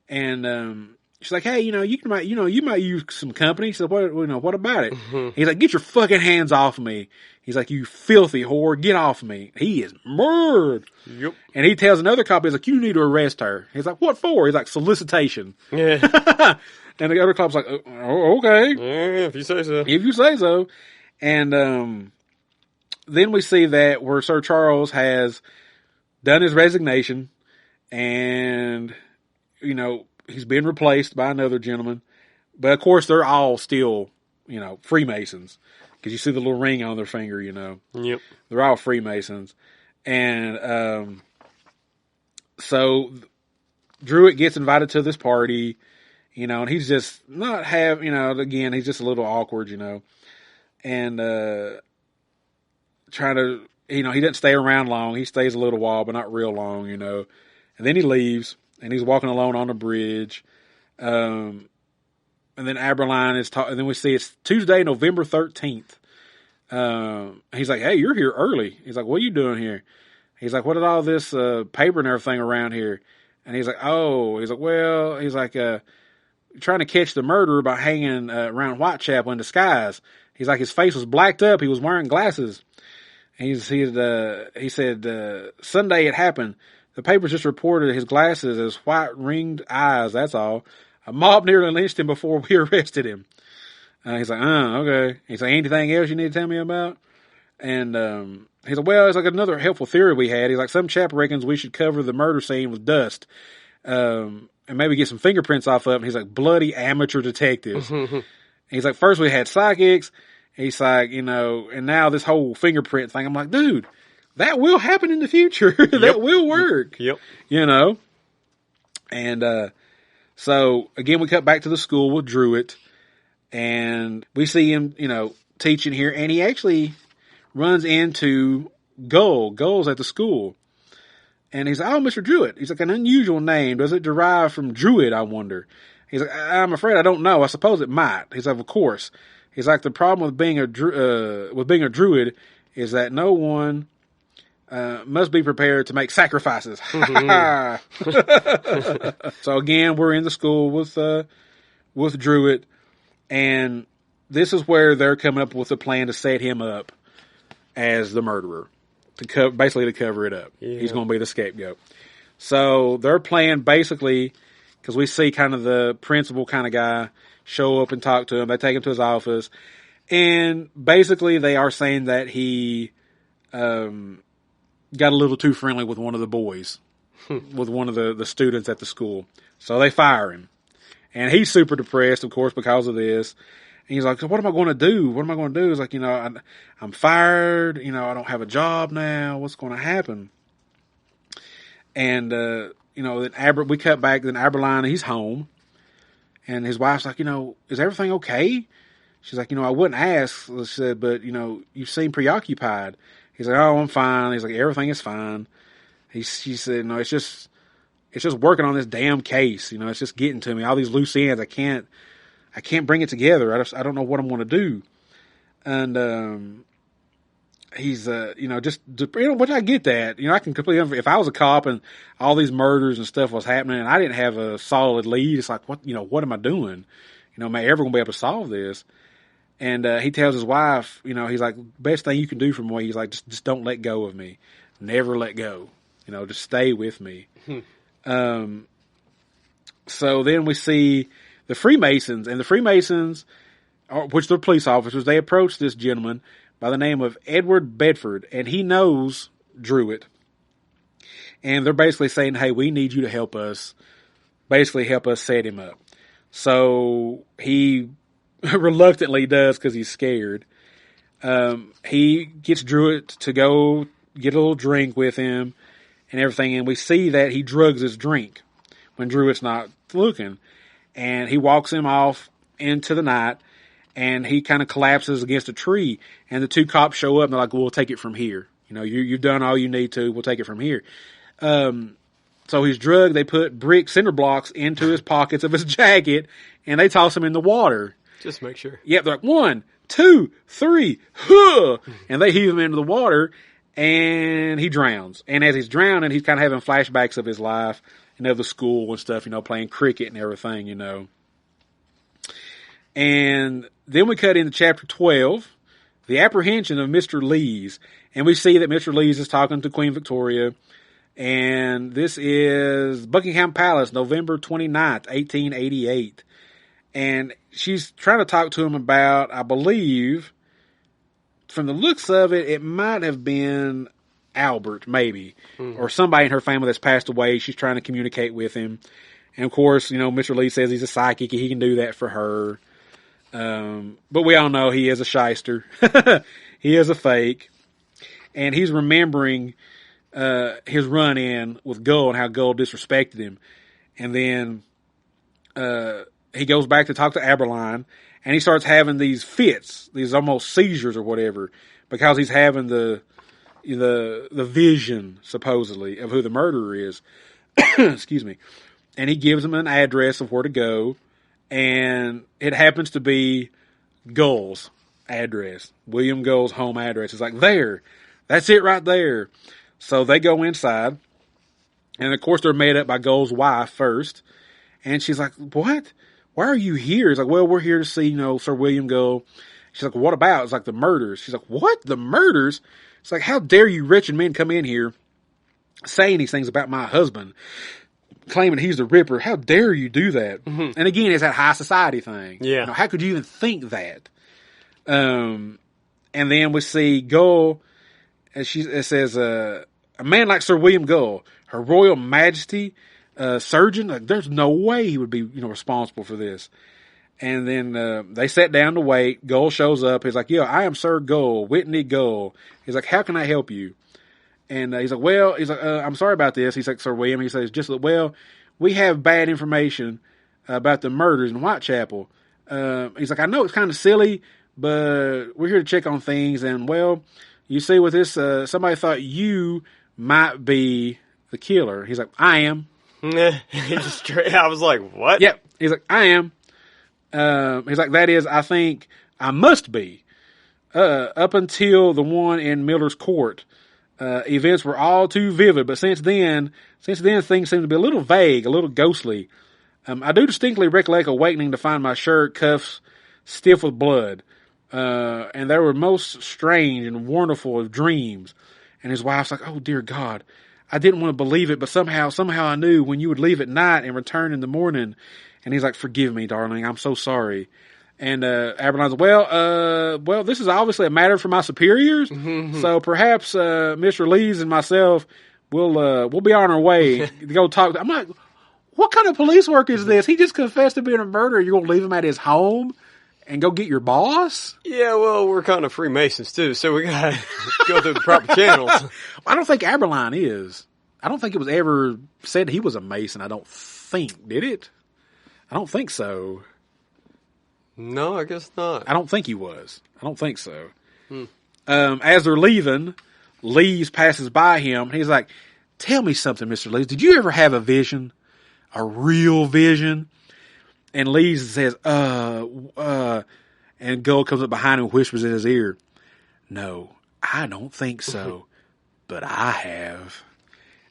and she's like, "Hey, you might use some company." He said, "What about it?" He's like, "Get your fucking hands off of me." He's like, "You filthy whore, get off of me." He is murdered. Yep. And he tells another cop, he's like, "You need to arrest her." He's like, "What for?" He's like, "Solicitation." Yeah. And the other cop's like, "Oh, okay. Yeah, if you say so. If you say so." And then we see that where Sir Charles has done his resignation, and he's been replaced by another gentleman. But of course, they're all still Freemasons, because you see the little ring on their finger. Yep. They're all Freemasons, and so Druitt gets invited to this party. And he's just not again, he's just a little awkward, and trying to, he doesn't stay around long. He stays a little while, but not real long, and then he leaves, and he's walking alone on the bridge, and then Aberline and then we see it's Tuesday, November 13th. He's like, "Hey, you're here early." He's like, "What are you doing here?" He's like, "What is all this paper and everything around here?" And he's like, "Oh," he's like, "Well," he's like, trying to catch the murderer by hanging around Whitechapel in disguise. He's like, his face was blacked up. He was wearing glasses. And he said, Sunday it happened. The papers just reported his glasses as white ringed eyes. That's all. A mob nearly lynched him before we arrested him. He's like, okay. He's like, anything else you need to tell me about? And he's like, well, it's like another helpful theory we had. He's like, some chap reckons we should cover the murder scene with dust. And maybe get some fingerprints off of it. And he's like, bloody amateur detectives. He's like, first we had psychics. He's like, and now this whole fingerprint thing. I'm like, dude, that will happen in the future. That will work. Yep. And so again, we cut back to the school with Druitt, and we see him, teaching here, and he actually runs into Gull. Gull's at the school. And he's like, "Oh, Mr. Druitt." He's like, "An unusual name. Does it derive from Druid, I wonder?" He's like, "I'm afraid I don't know. I suppose it might." He's like, "Of course." He's like, "The problem with being a Druid is that no one must be prepared to make sacrifices." So again, we're in the school with Druitt, and this is where they're coming up with a plan to set him up as the murderer. Basically to cover it up. Yeah. He's going to be the scapegoat. So their plan basically, because we see kind of the principal kind of guy show up and talk to him. They take him to his office, and basically they are saying that he got a little too friendly with one of the boys, with one of the students at the school. So they fire him, and he's super depressed, of course, because of this. And he's like, "So what am I going to do? What am I going to do?" He's like, I'm fired. I don't have a job now. What's going to happen? And, then we cut back. Then Aberline, he's home. And his wife's like, "Is everything okay?" She's like, "I wouldn't ask." She said, "But, you seem preoccupied." He's like, "Oh, I'm fine." He's like, "Everything is fine." She said, "No, it's just working on this damn case. It's just getting to me. All these loose ends. I can't bring it together. I don't know what I'm going to do." And, he's, which I get that, I can completely, if I was a cop and all these murders and stuff was happening and I didn't have a solid lead, it's like, what am I doing? Am I ever going to be able to solve this? And, he tells his wife, he's like, best thing you can do for me, he's like, just don't let go of me. Never let go. Just stay with me. So then we see the Freemasons, and the Freemasons, which they're police officers, they approach this gentleman by the name of Edward Bedford, and he knows Druitt. And they're basically saying, "Hey, we need you to help us set him up." So he reluctantly does, because he's scared. He gets Druitt to go get a little drink with him and everything, and we see that he drugs his drink when Druitt's not looking. And he walks him off into the night, and he kind of collapses against a tree, and the two cops show up and they're like, we'll take it from here. You know, you've done all you need to, we'll take it from here. So he's drugged, they put brick cinder blocks into his pockets of his jacket, and they toss him in the water. Just make sure. Yep, they're like, 1, 2, 3, huh! And they heave him into the water, and he drowns. And as he's drowning, he's kind of having flashbacks of his life, and of the school and stuff, you know, playing cricket and everything, you know. And then we cut into chapter 12, the apprehension of Mr. Lees. And we see that Mr. Lees is talking to Queen Victoria. And this is Buckingham Palace, November 29th, 1888. And she's trying to talk to him about, I believe, from the looks of it, it might have been Albert, maybe. Or somebody in her family that's passed away. She's trying to communicate with him. And of course, you know, Mr. Lee says he's a psychic. He can do that for her. But we all know he is a shyster. He is a fake. And he's remembering his run-in with Gull and how Gull disrespected him. And then he goes back to talk to Aberline, and he starts having these fits, these almost seizures or whatever, because he's having the vision, supposedly, of who the murderer is. Excuse me. And he gives him an address of where to go, and it happens to be Gull's address, William Gull's home address. It's like, there, that's it right there. So they go inside, and of course they're made up by Gull's wife first, and she's like, what? Why are you here? He's like, well, we're here to see, you know, Sir William Gull. She's like, what about? It's like, the murders. She's like, what? The murders? It's like, how dare you wretched men come in here saying these things about my husband, claiming he's the Ripper. How dare you do that? And again, it's that high society thing. Yeah. You know, how could you even think that? And then we see Gull, and it says, a man like Sir William Gull, Her Royal Majesty, surgeon, like, there's no way he would be, you know, responsible for this. And then they sat down to wait. Gull shows up. He's like, yeah, I am Sir Gull, Whitney Gull. He's like, how can I help you? And he's like, well, I'm sorry about this. He's like, Sir William. He says, just, well, we have bad information about the murders in Whitechapel. He's like, I know it's kind of silly, but we're here to check on things. And, well, you see with this, somebody thought you might be the killer. He's like, I am. I was like, what? Yep. He's like, I am. He's like, that is, I think I must be. Up until the one in Miller's Court, events were all too vivid, but since then things seem to be a little vague, a little ghostly. I do distinctly recollect awakening to find my shirt cuffs stiff with blood. And they were most strange and wonderful of dreams. And his wife's like, oh dear God, I didn't want to believe it, but somehow I knew when you would leave at night and return in the morning. And he's like, forgive me, darling, I'm so sorry. And Aberline's like, well, this is obviously a matter for my superiors, so perhaps Mr. Lees and myself we'll be on our way to go talk. I'm like, what kind of police work is this? He just confessed to being a murderer. You're gonna leave him at his home and go get your boss? Yeah, well, we're kind of Freemasons too, so we gotta go through the proper channels. I don't think Aberline is. I don't think it was ever said he was a Mason. I don't think, did it? I don't think so. No, I guess not. I don't think he was. I don't think so. As they're leaving, Lees passes by him. He's like, tell me something, Mr. Lees. Did you ever have a vision? A real vision? And Lees says, and Gull comes up behind him and whispers in his ear, no, I don't think so, but I have.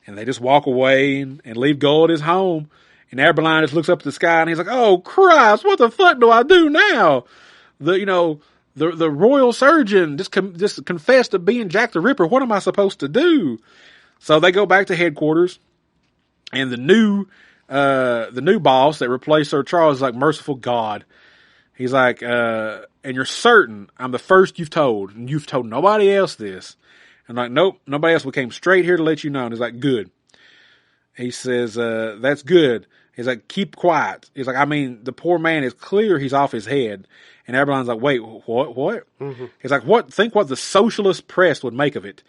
And they just walk away and leave Gull at his home. And Aberline just looks up at the sky and he's like, oh Christ, what the fuck do I do now? The royal surgeon just confessed to being Jack the Ripper. What am I supposed to do? So they go back to headquarters, and the new boss that replaced Sir Charles is like, merciful God. He's like, and you're certain I'm the first you've told, and you've told nobody else this. And I'm like, nope, nobody else. We came straight here to let you know. And he's like, good. He says, that's good. He's like, keep quiet. He's like, I mean, the poor man is clear he's off his head. And Aberline's like, wait, what? He's like, think what the socialist press would make of it.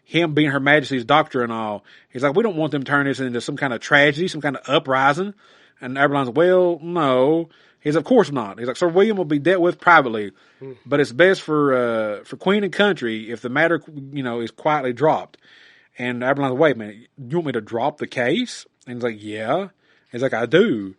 Him being Her Majesty's doctor and all. He's like, we don't want them turning this into some kind of tragedy, some kind of uprising. And Aberline's like, well, no. He's of course not. He's like, Sir William will be dealt with privately, but it's best for Queen and country if the matter, is quietly dropped. And Aberline's like, wait a minute, you want me to drop the case? And he's like, yeah. He's like, I do.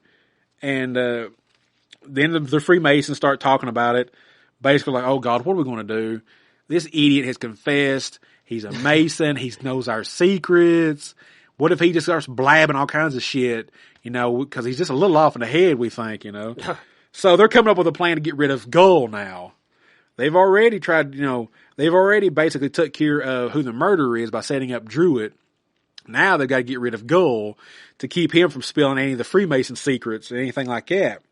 And then the Freemasons start talking about it. Basically like, oh God, what are we going to do? This idiot has confessed. He's a Mason. He knows our secrets. What if he just starts blabbing all kinds of shit, because he's just a little off in the head, we think, So they're coming up with a plan to get rid of Gull now. They've already tried, they've already basically took care of who the murderer is by setting up Druid. Now they've got to get rid of Gull to keep him from spilling any of the Freemason secrets or anything like that.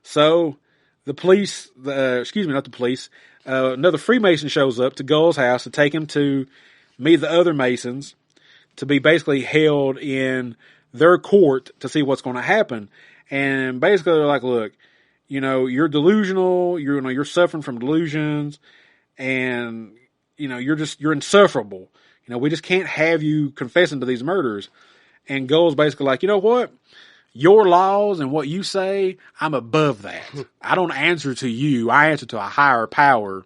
So the police, not the police, another Freemason shows up to Gull's house to take him to meet the other Masons to be basically held in their court to see what's going to happen. And basically they're like, look, you're delusional, you're suffering from delusions, and, you're insufferable. We just can't have you confessing to these murders. And Gull's basically like, you know what? Your laws and what you say, I'm above that. I don't answer to you. I answer to a higher power.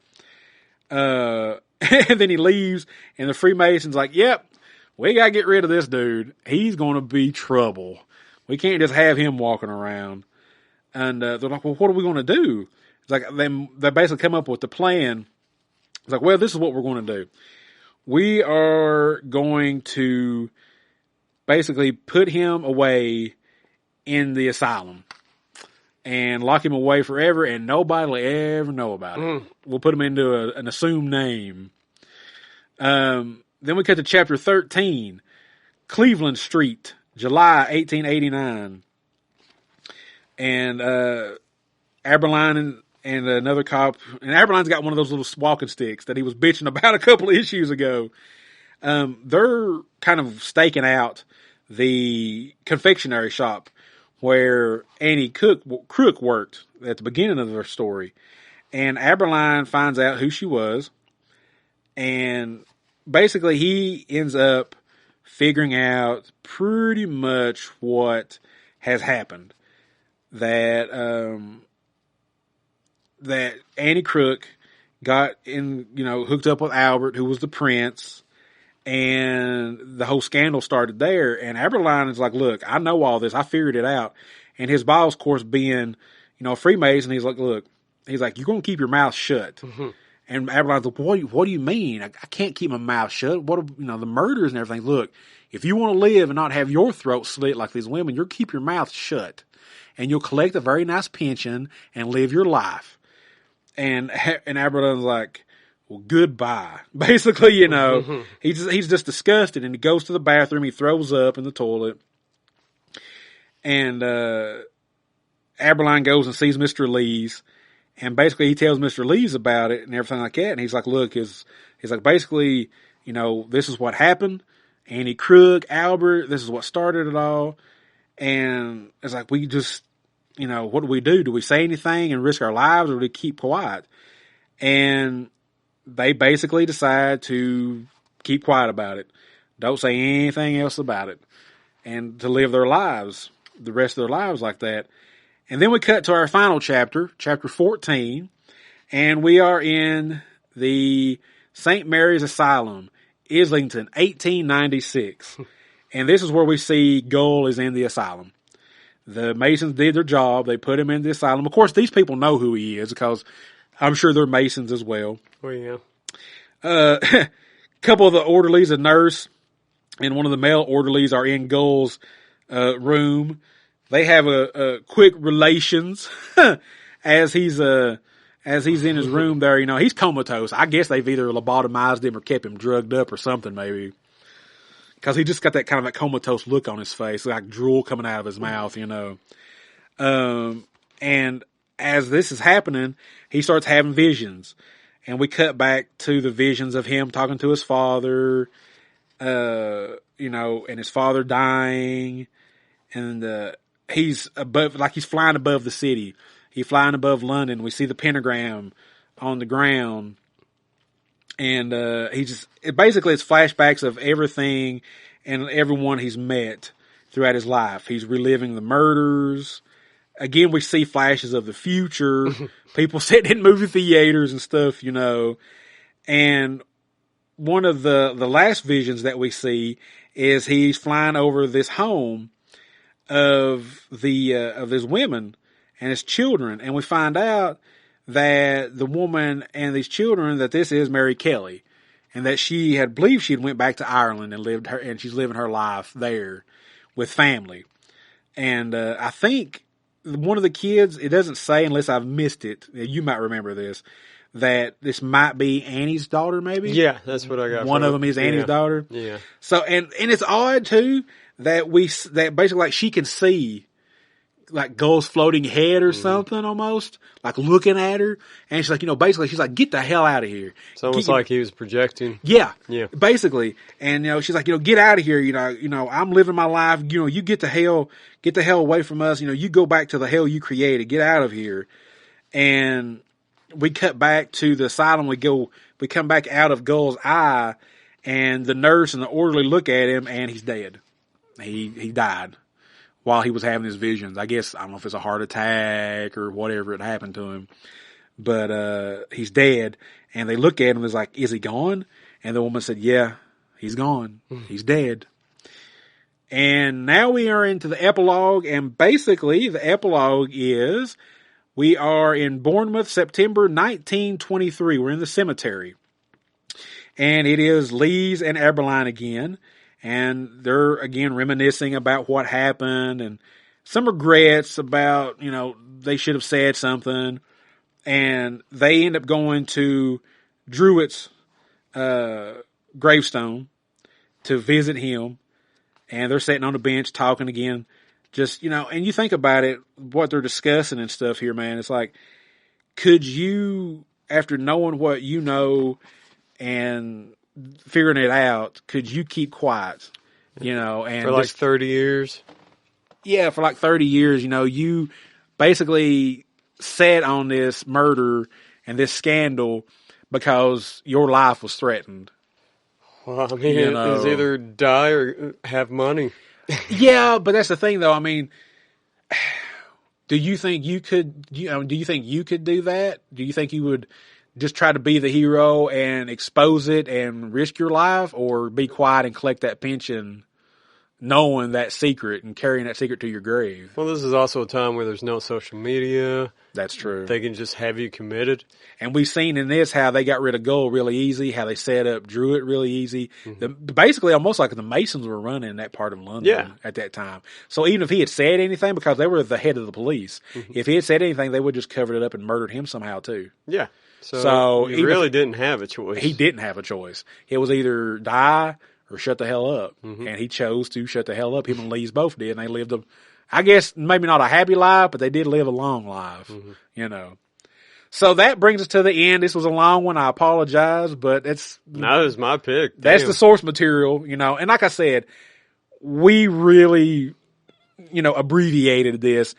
And then he leaves, and the Freemason's like, yep, we gotta get rid of this dude. He's gonna be trouble. We can't just have him walking around. And they're like, well, what are we gonna do? It's like, they basically come up with the plan. It's like, well, this is what we're gonna do. We are going to basically put him away in the asylum and lock him away forever, and nobody will ever know about it. We'll put him into an assumed name. Then we cut to chapter 13, Cleveland Street, July 1889. And Aberline and another cop, and Aberline's got one of those little walking sticks that he was bitching about a couple of issues ago. They're kind of staking out the confectionery shop where Annie Crook worked at the beginning of their story. And Aberline finds out who she was, and basically he ends up figuring out pretty much what has happened. That Annie Crook got hooked up with Albert, who was the prince, and the whole scandal started there. And Aberline is like, look, I know all this. I figured it out. And his boss, of course, being, a Freemason, he's like, look, you're going to keep your mouth shut. Mm-hmm. And Aberline's like, what do you mean? I can't keep my mouth shut. What, the murders and everything. Look, if you want to live and not have your throat slit like these women, you'll keep your mouth shut. And you'll collect a very nice pension and live your life. And Aberline's like, well, goodbye. Basically, mm-hmm. he's just disgusted, and he goes to the bathroom. He throws up in the toilet. And Aberline goes and sees Mr. Lees. And basically he tells Mr. Lees about it and everything like that. And he's like, look, he's like, basically, this is what happened. Annie Krug, Albert, this is what started it all. And it's like, we just, what do? Do we say anything and risk our lives, or do we keep quiet? And they basically decide to keep quiet about it. Don't say anything else about it. And to live their lives, the rest of their lives like that. And then we cut to our final chapter, chapter 14, and we are in the St. Mary's Asylum, Islington, 1896. And this is where we see Gull is in the asylum. The Masons did their job. They put him in the asylum. Of course, these people know who he is because I'm sure they're Masons as well. Oh, yeah. A couple of the orderlies, a nurse and one of the male orderlies, are in Gull's room. They have a quick relations as he's in his room there. He's comatose. I guess they've either lobotomized him or kept him drugged up or something, maybe. Because he just got that kind of that comatose look on his face, like drool coming out of his mouth, And as this is happening, he starts having visions. And we cut back to the visions of him talking to his father, and his father dying. And he's flying above the city. He's flying above London. We see the pentagram on the ground. And basically it's flashbacks of everything and everyone he's met throughout his life. He's reliving the murders. again, we see flashes of the future, people sitting in movie theaters and stuff, you know. And one of the last visions that we see is he's flying over this home of his women and his children, and we find out that the woman and these children, that this is Mary Kelly, and that she had believed she'd went back to Ireland and she's living her life there with family. And I think one of the kids, it doesn't say unless I've missed it, you might remember this, that this might be Annie's daughter, maybe? Yeah, that's what I got. One of them is Annie's daughter. Yeah. So, and it's odd too, that basically like she can see like Gull's floating head or something almost, like looking at her. And she's like, basically she's like, get the hell out of here. It's almost like he was projecting. Yeah. Yeah. Basically. And, she's like, get out of here. I'm living my life. You get the hell away from us. You go back to the hell you created. Get out of here. And we cut back to the asylum. We come back out of Gull's eye, and the nurse and the orderly look at him, and he's dead. He died while he was having his visions. I guess, I don't know if it's a heart attack or whatever had happened to him, but he's dead. And they look at him and was like, is he gone? And the woman said, yeah, he's gone. He's dead. And now we are into the epilogue, and basically the epilogue is we are in Bournemouth, September 1923. We're in the cemetery. And it is Lees and Eberline again. And they're, again, reminiscing about what happened and some regrets about, they should have said something. And they end up going to Druitt's gravestone to visit him. And they're sitting on the bench talking again. Just, and you think about it, what they're discussing and stuff here, man. It's like, could you, after knowing what you know and figuring it out, could you keep quiet? And for like 30 years? Yeah, for like 30 years, you basically sat on this murder and this scandal because your life was threatened. Well, I mean, it's either die or have money. Yeah, but that's the thing, though. I mean, do you think you could? Do you think you could do that? Do you think you would just try to be the hero and expose it and risk your life, or be quiet and collect that pension, knowing that secret and carrying that secret to your grave? Well, this is also a time where there's no social media. That's true. They can just have you committed. And we've seen in this how they got rid of Gull really easy, how they set up Druitt really easy. Basically, almost like the Masons were running that part of London at that time. So even if he had said anything, because they were the head of the police, if he had said anything, they would just covered it up and murdered him somehow too. Yeah. So he really didn't have a choice. He didn't have a choice. It was either die or shut the hell up. And he chose to shut the hell up. Him and Lees both did, and they lived I guess maybe not a happy life, but they did live a long life, So that brings us to the end. This was a long one. I apologize, but that was my pick. That's the source material, And like I said, we really, abbreviated this.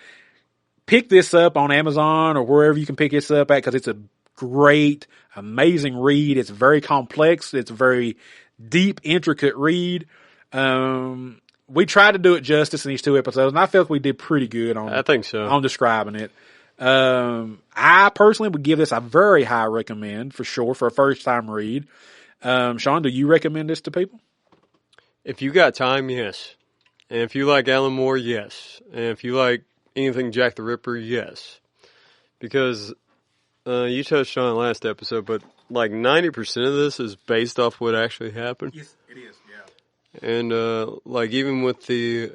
Pick this up on Amazon or wherever you can pick this up at, because it's a great, amazing read. It's very complex. It's a very deep, intricate read. We tried to do it justice in these 2 episodes, and I felt we did pretty good I think so. on describing it. I personally would give this a very high recommend for sure for a first time read. Sean, do you recommend this to people? If you got time, yes. And if you like Alan Moore, yes. And if you like anything Jack the Ripper, yes. Because you touched on it last episode, but like 90% of this is based off what actually happened. Yes, it is. Yeah. And like even with the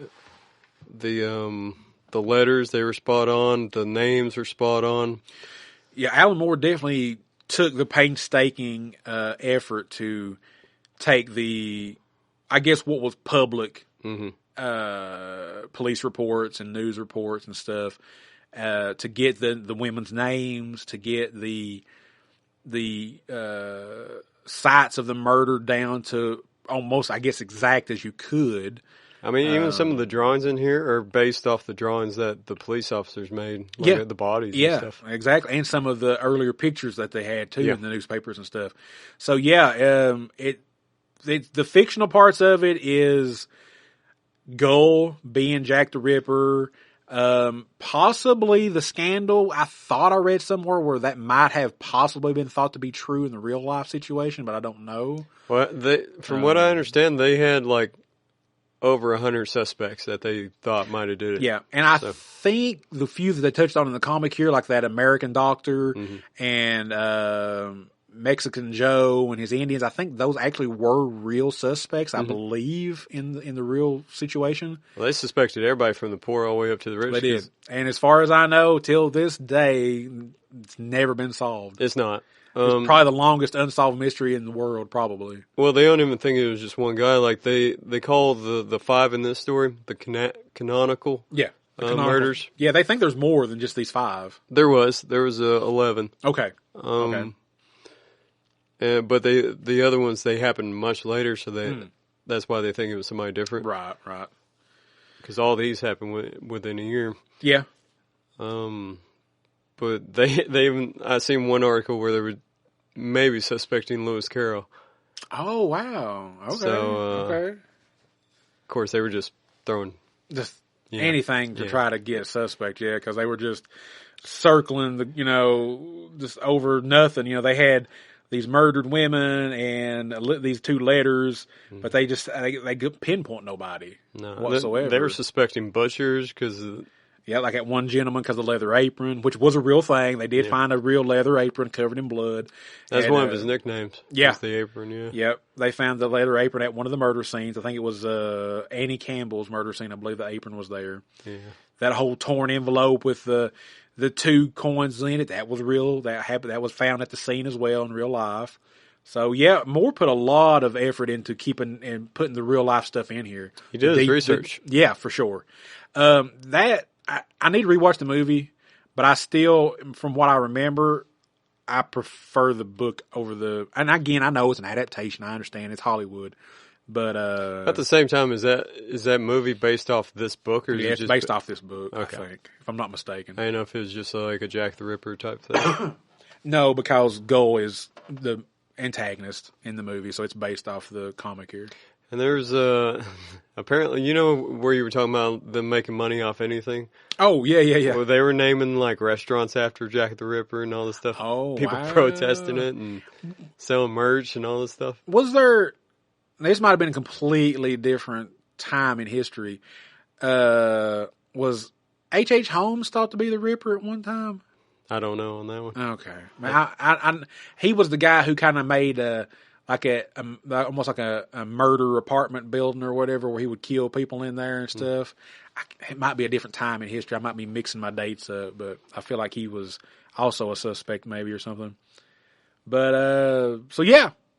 letters, they were spot on. The names were spot on. Yeah, Alan Moore definitely took the painstaking effort to take I guess what was public police reports and news reports and stuff, to get the women's names, to get the sites of the murder down to almost, I guess, exact as you could. I mean, even some of the drawings in here are based off the drawings that the police officers made, like the bodies and stuff. Yeah, exactly. And some of the earlier pictures that they had, too, in the newspapers and stuff. So, yeah, the fictional parts of it is Gull being Jack the Ripper, Possibly the scandal. I thought I read somewhere where that might have possibly been thought to be true in the real life situation, but I don't know. Well, from what I understand, they had like over 100 suspects that they thought might have did it. Yeah, and I think the few that they touched on in the comic here, like that American doctor and Mexican Joe and his Indians, I think those actually were real suspects. I believe in the real situation. Well, they suspected everybody from the poor all the way up to the rich. They did, and as far as I know, till this day, it's never been solved. It's not. It's probably the longest unsolved mystery in the world, probably. Well, they don't even think it was just one guy. Like they call the five in this story the canonical. Yeah. Murders. Yeah, they think there's more than just these 5. There was 11. Okay. But the other ones, they happened much later, so that's why they think it was somebody different. Right. Because all these happened within a year. Yeah. But they even, I seen one article where they were maybe suspecting Lewis Carroll. Oh, wow. Okay. So, okay. Of course, they were just throwing anything to try to get a suspect, because they were just circling just over nothing. They had these murdered women and these 2 letters, but they couldn't pinpoint nobody whatsoever. They were suspecting butchers because... Yeah, like that one gentleman because of the leather apron, which was a real thing. They did find a real leather apron covered in blood. That's one of his nicknames. Yeah. Was the apron, yeah. Yep. They found the leather apron at one of the murder scenes. I think it was Eddie Campbell's murder scene. I believe the apron was there. Yeah. That whole torn envelope with the 2 coins in it, that was real. That happened. That was found at the scene as well in real life. So, Moore put a lot of effort into keeping and putting the real life stuff in here. He did his research. Yeah, for sure. I need to rewatch the movie, but I still, from what I remember, I prefer the book over the. And again, I know it's an adaptation. I understand it's Hollywood, but at the same time, is that movie based off this book, or is it it's just based off this book? Okay. I think, if I'm not mistaken. I don't know if it was just like a Jack the Ripper type thing. No, because Gull is the antagonist in the movie, so it's based off the comic here. And there's apparently, where you were talking about them making money off anything? Oh, yeah. Well, they were naming like restaurants after Jack the Ripper and all this stuff. Oh, people protesting it and selling merch and all this stuff. Was there? This might have been a completely different time in history. Was H.H. Holmes thought to be the Ripper at one time? I don't know on that one. Okay, he was the guy who kind of made almost like a murder apartment building or whatever, where he would kill people in there and stuff. It might be a different time in history. I might be mixing my dates up, but I feel like he was also a suspect maybe or something. But,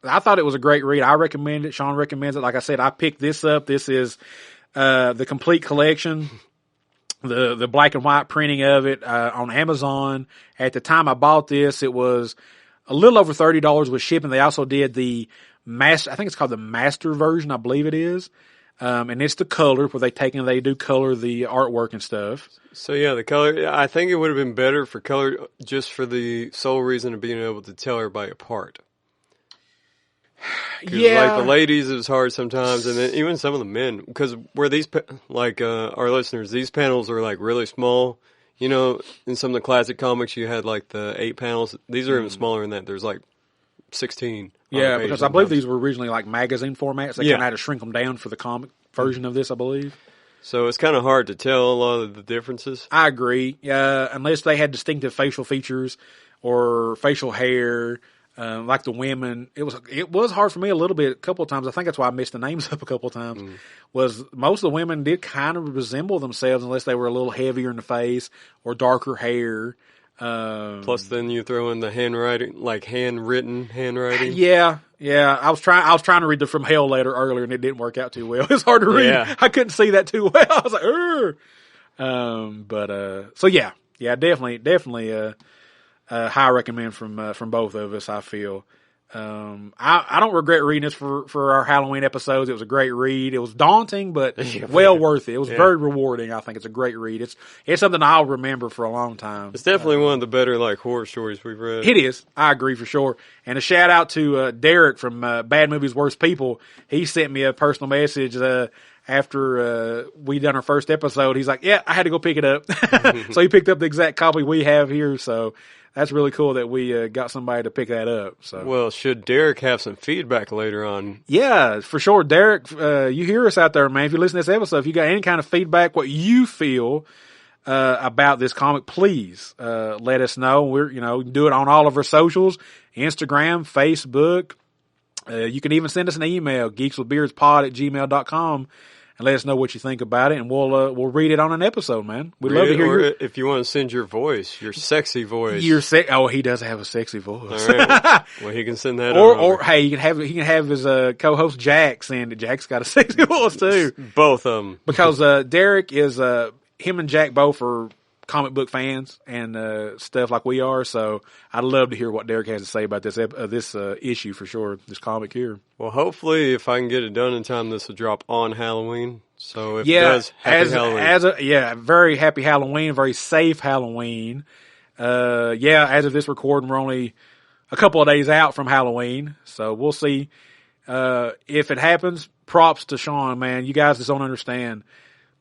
I thought it was a great read. I recommend it. Sean recommends it. Like I said, I picked this up. This is, the complete collection. The black and white printing of it, on Amazon. At the time I bought this, it was a little over $30 with shipping. They also did the master, I think it's called the master version, I believe it is. And it's the color where they do color the artwork and stuff. So the color, I think it would have been better for color just for the sole reason of being able to tell everybody apart. Yeah. Like the ladies, it was hard sometimes, and then even some of the men, because where these, our listeners, these panels are like really small. In some of the classic comics, you had like the 8 panels. These are even smaller than that. There's like 16. Yeah, because I believe these were originally like magazine formats. They kind of had to shrink them down for the comic version of this, I believe. So it's kind of hard to tell a lot of the differences. I agree. Unless they had distinctive facial features or facial hair. Like the women, it was hard for me a little bit, a couple of times. I think that's why I messed the names up a couple of times. Was most of the women did kind of resemble themselves, unless they were a little heavier in the face or darker hair. Plus, then you throw in the handwriting, like handwritten handwriting. Yeah. I was trying to read the From Hell letter earlier, and it didn't work out too well. It's hard to read. Yeah. I couldn't see that too well. I was like, definitely. High recommend from both of us, I feel. I don't regret reading this for our Halloween episodes. It was a great read. It was daunting, but well worth it. It was very rewarding. I think it's a great read. It's something I'll remember for a long time. It's definitely one of the better horror stories we've read. It is. I agree for sure. And a shout out to Derek from Bad Movies Worst People. He sent me a personal message after we done our first episode, he's like, yeah, I had to go pick it up. So he picked up the exact copy we have here. So that's really cool that we got somebody to pick that up. So Well, should Derek have some feedback later on? yeah, for sure. Derek, you hear us out there, man. If you listen to this episode, if you got any kind of feedback, what you feel about this comic, please let us know. We're, you can do it on all of our socials, Instagram, Facebook. You can even send us an email, geekswithbeardspod@gmail.com, and let us know what you think about it, and we'll read it on an episode, man. We'd love to hear Or your... if you want to send your voice, your sexy voice. Oh, he does have a sexy voice. All right. Well, he can send that Or hey, he can have his co-host Jack send it. Jack's got a sexy voice too. Both of them. Because Derek is him and Jack both are comic book fans and stuff like we are. So I'd love to hear what Derek has to say about this issue for sure. This comic here. Well, hopefully, if I can get it done in time, this will drop on Halloween. So if it does, happy Halloween. Very happy Halloween, very safe Halloween. As of this recording, we're only a couple of days out from Halloween, so we'll see if it happens. Props to Sean, man. You guys just don't understand.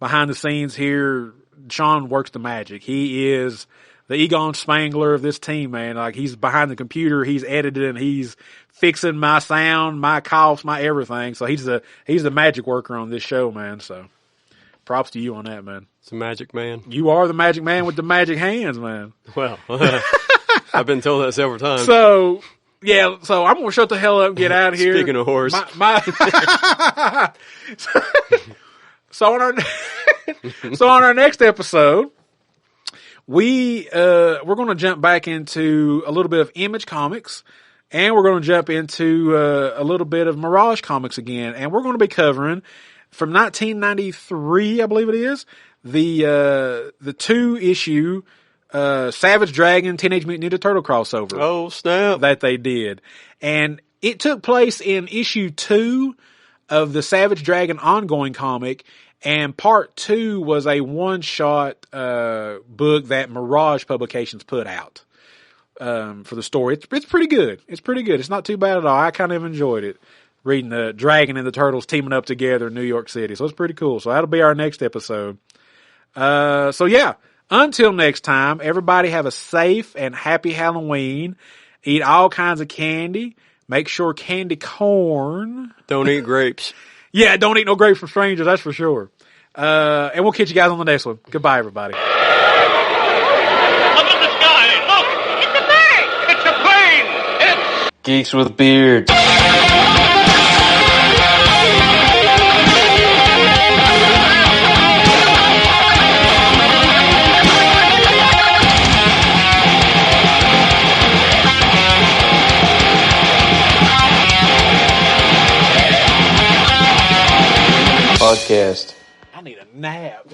Behind the scenes here, Sean works the magic. He is the Egon Spangler of this team, man. Like, he's behind the computer, he's editing, he's fixing my sound, my coughs, my everything. So he's the magic worker on this show, man. So props to you on that, man. It's a magic man. You are the magic man with the magic hands, man. Well, I've been told that several times. So I'm gonna shut the hell up and get out of here. Speaking of horse. So on our next episode, we're going to jump back into a little bit of Image Comics, and we're going to jump into a little bit of Mirage Comics again, and we're going to be covering from 1993, I believe it is, the 2-issue Savage Dragon Teenage Mutant Ninja Turtle crossover. Oh, snap. That they did, and it took place in issue 2 of the Savage Dragon ongoing comic. And part 2 was a one-shot book that Mirage Publications put out for the story. It's pretty good. It's pretty good. It's not too bad at all. I kind of enjoyed it, reading the Dragon and the Turtles teaming up together in New York City. So it's pretty cool. So that'll be our next episode. Until next time, everybody have a safe and happy Halloween. Eat all kinds of candy. Make sure candy corn. Don't eat grapes. Yeah, don't eat no grapes from strangers, that's for sure. And we'll catch you guys on the next one. Goodbye, everybody. Up in the sky, look! It's a bird! It's a plane! It's... Geeks with Beards. Podcast. I need a nap.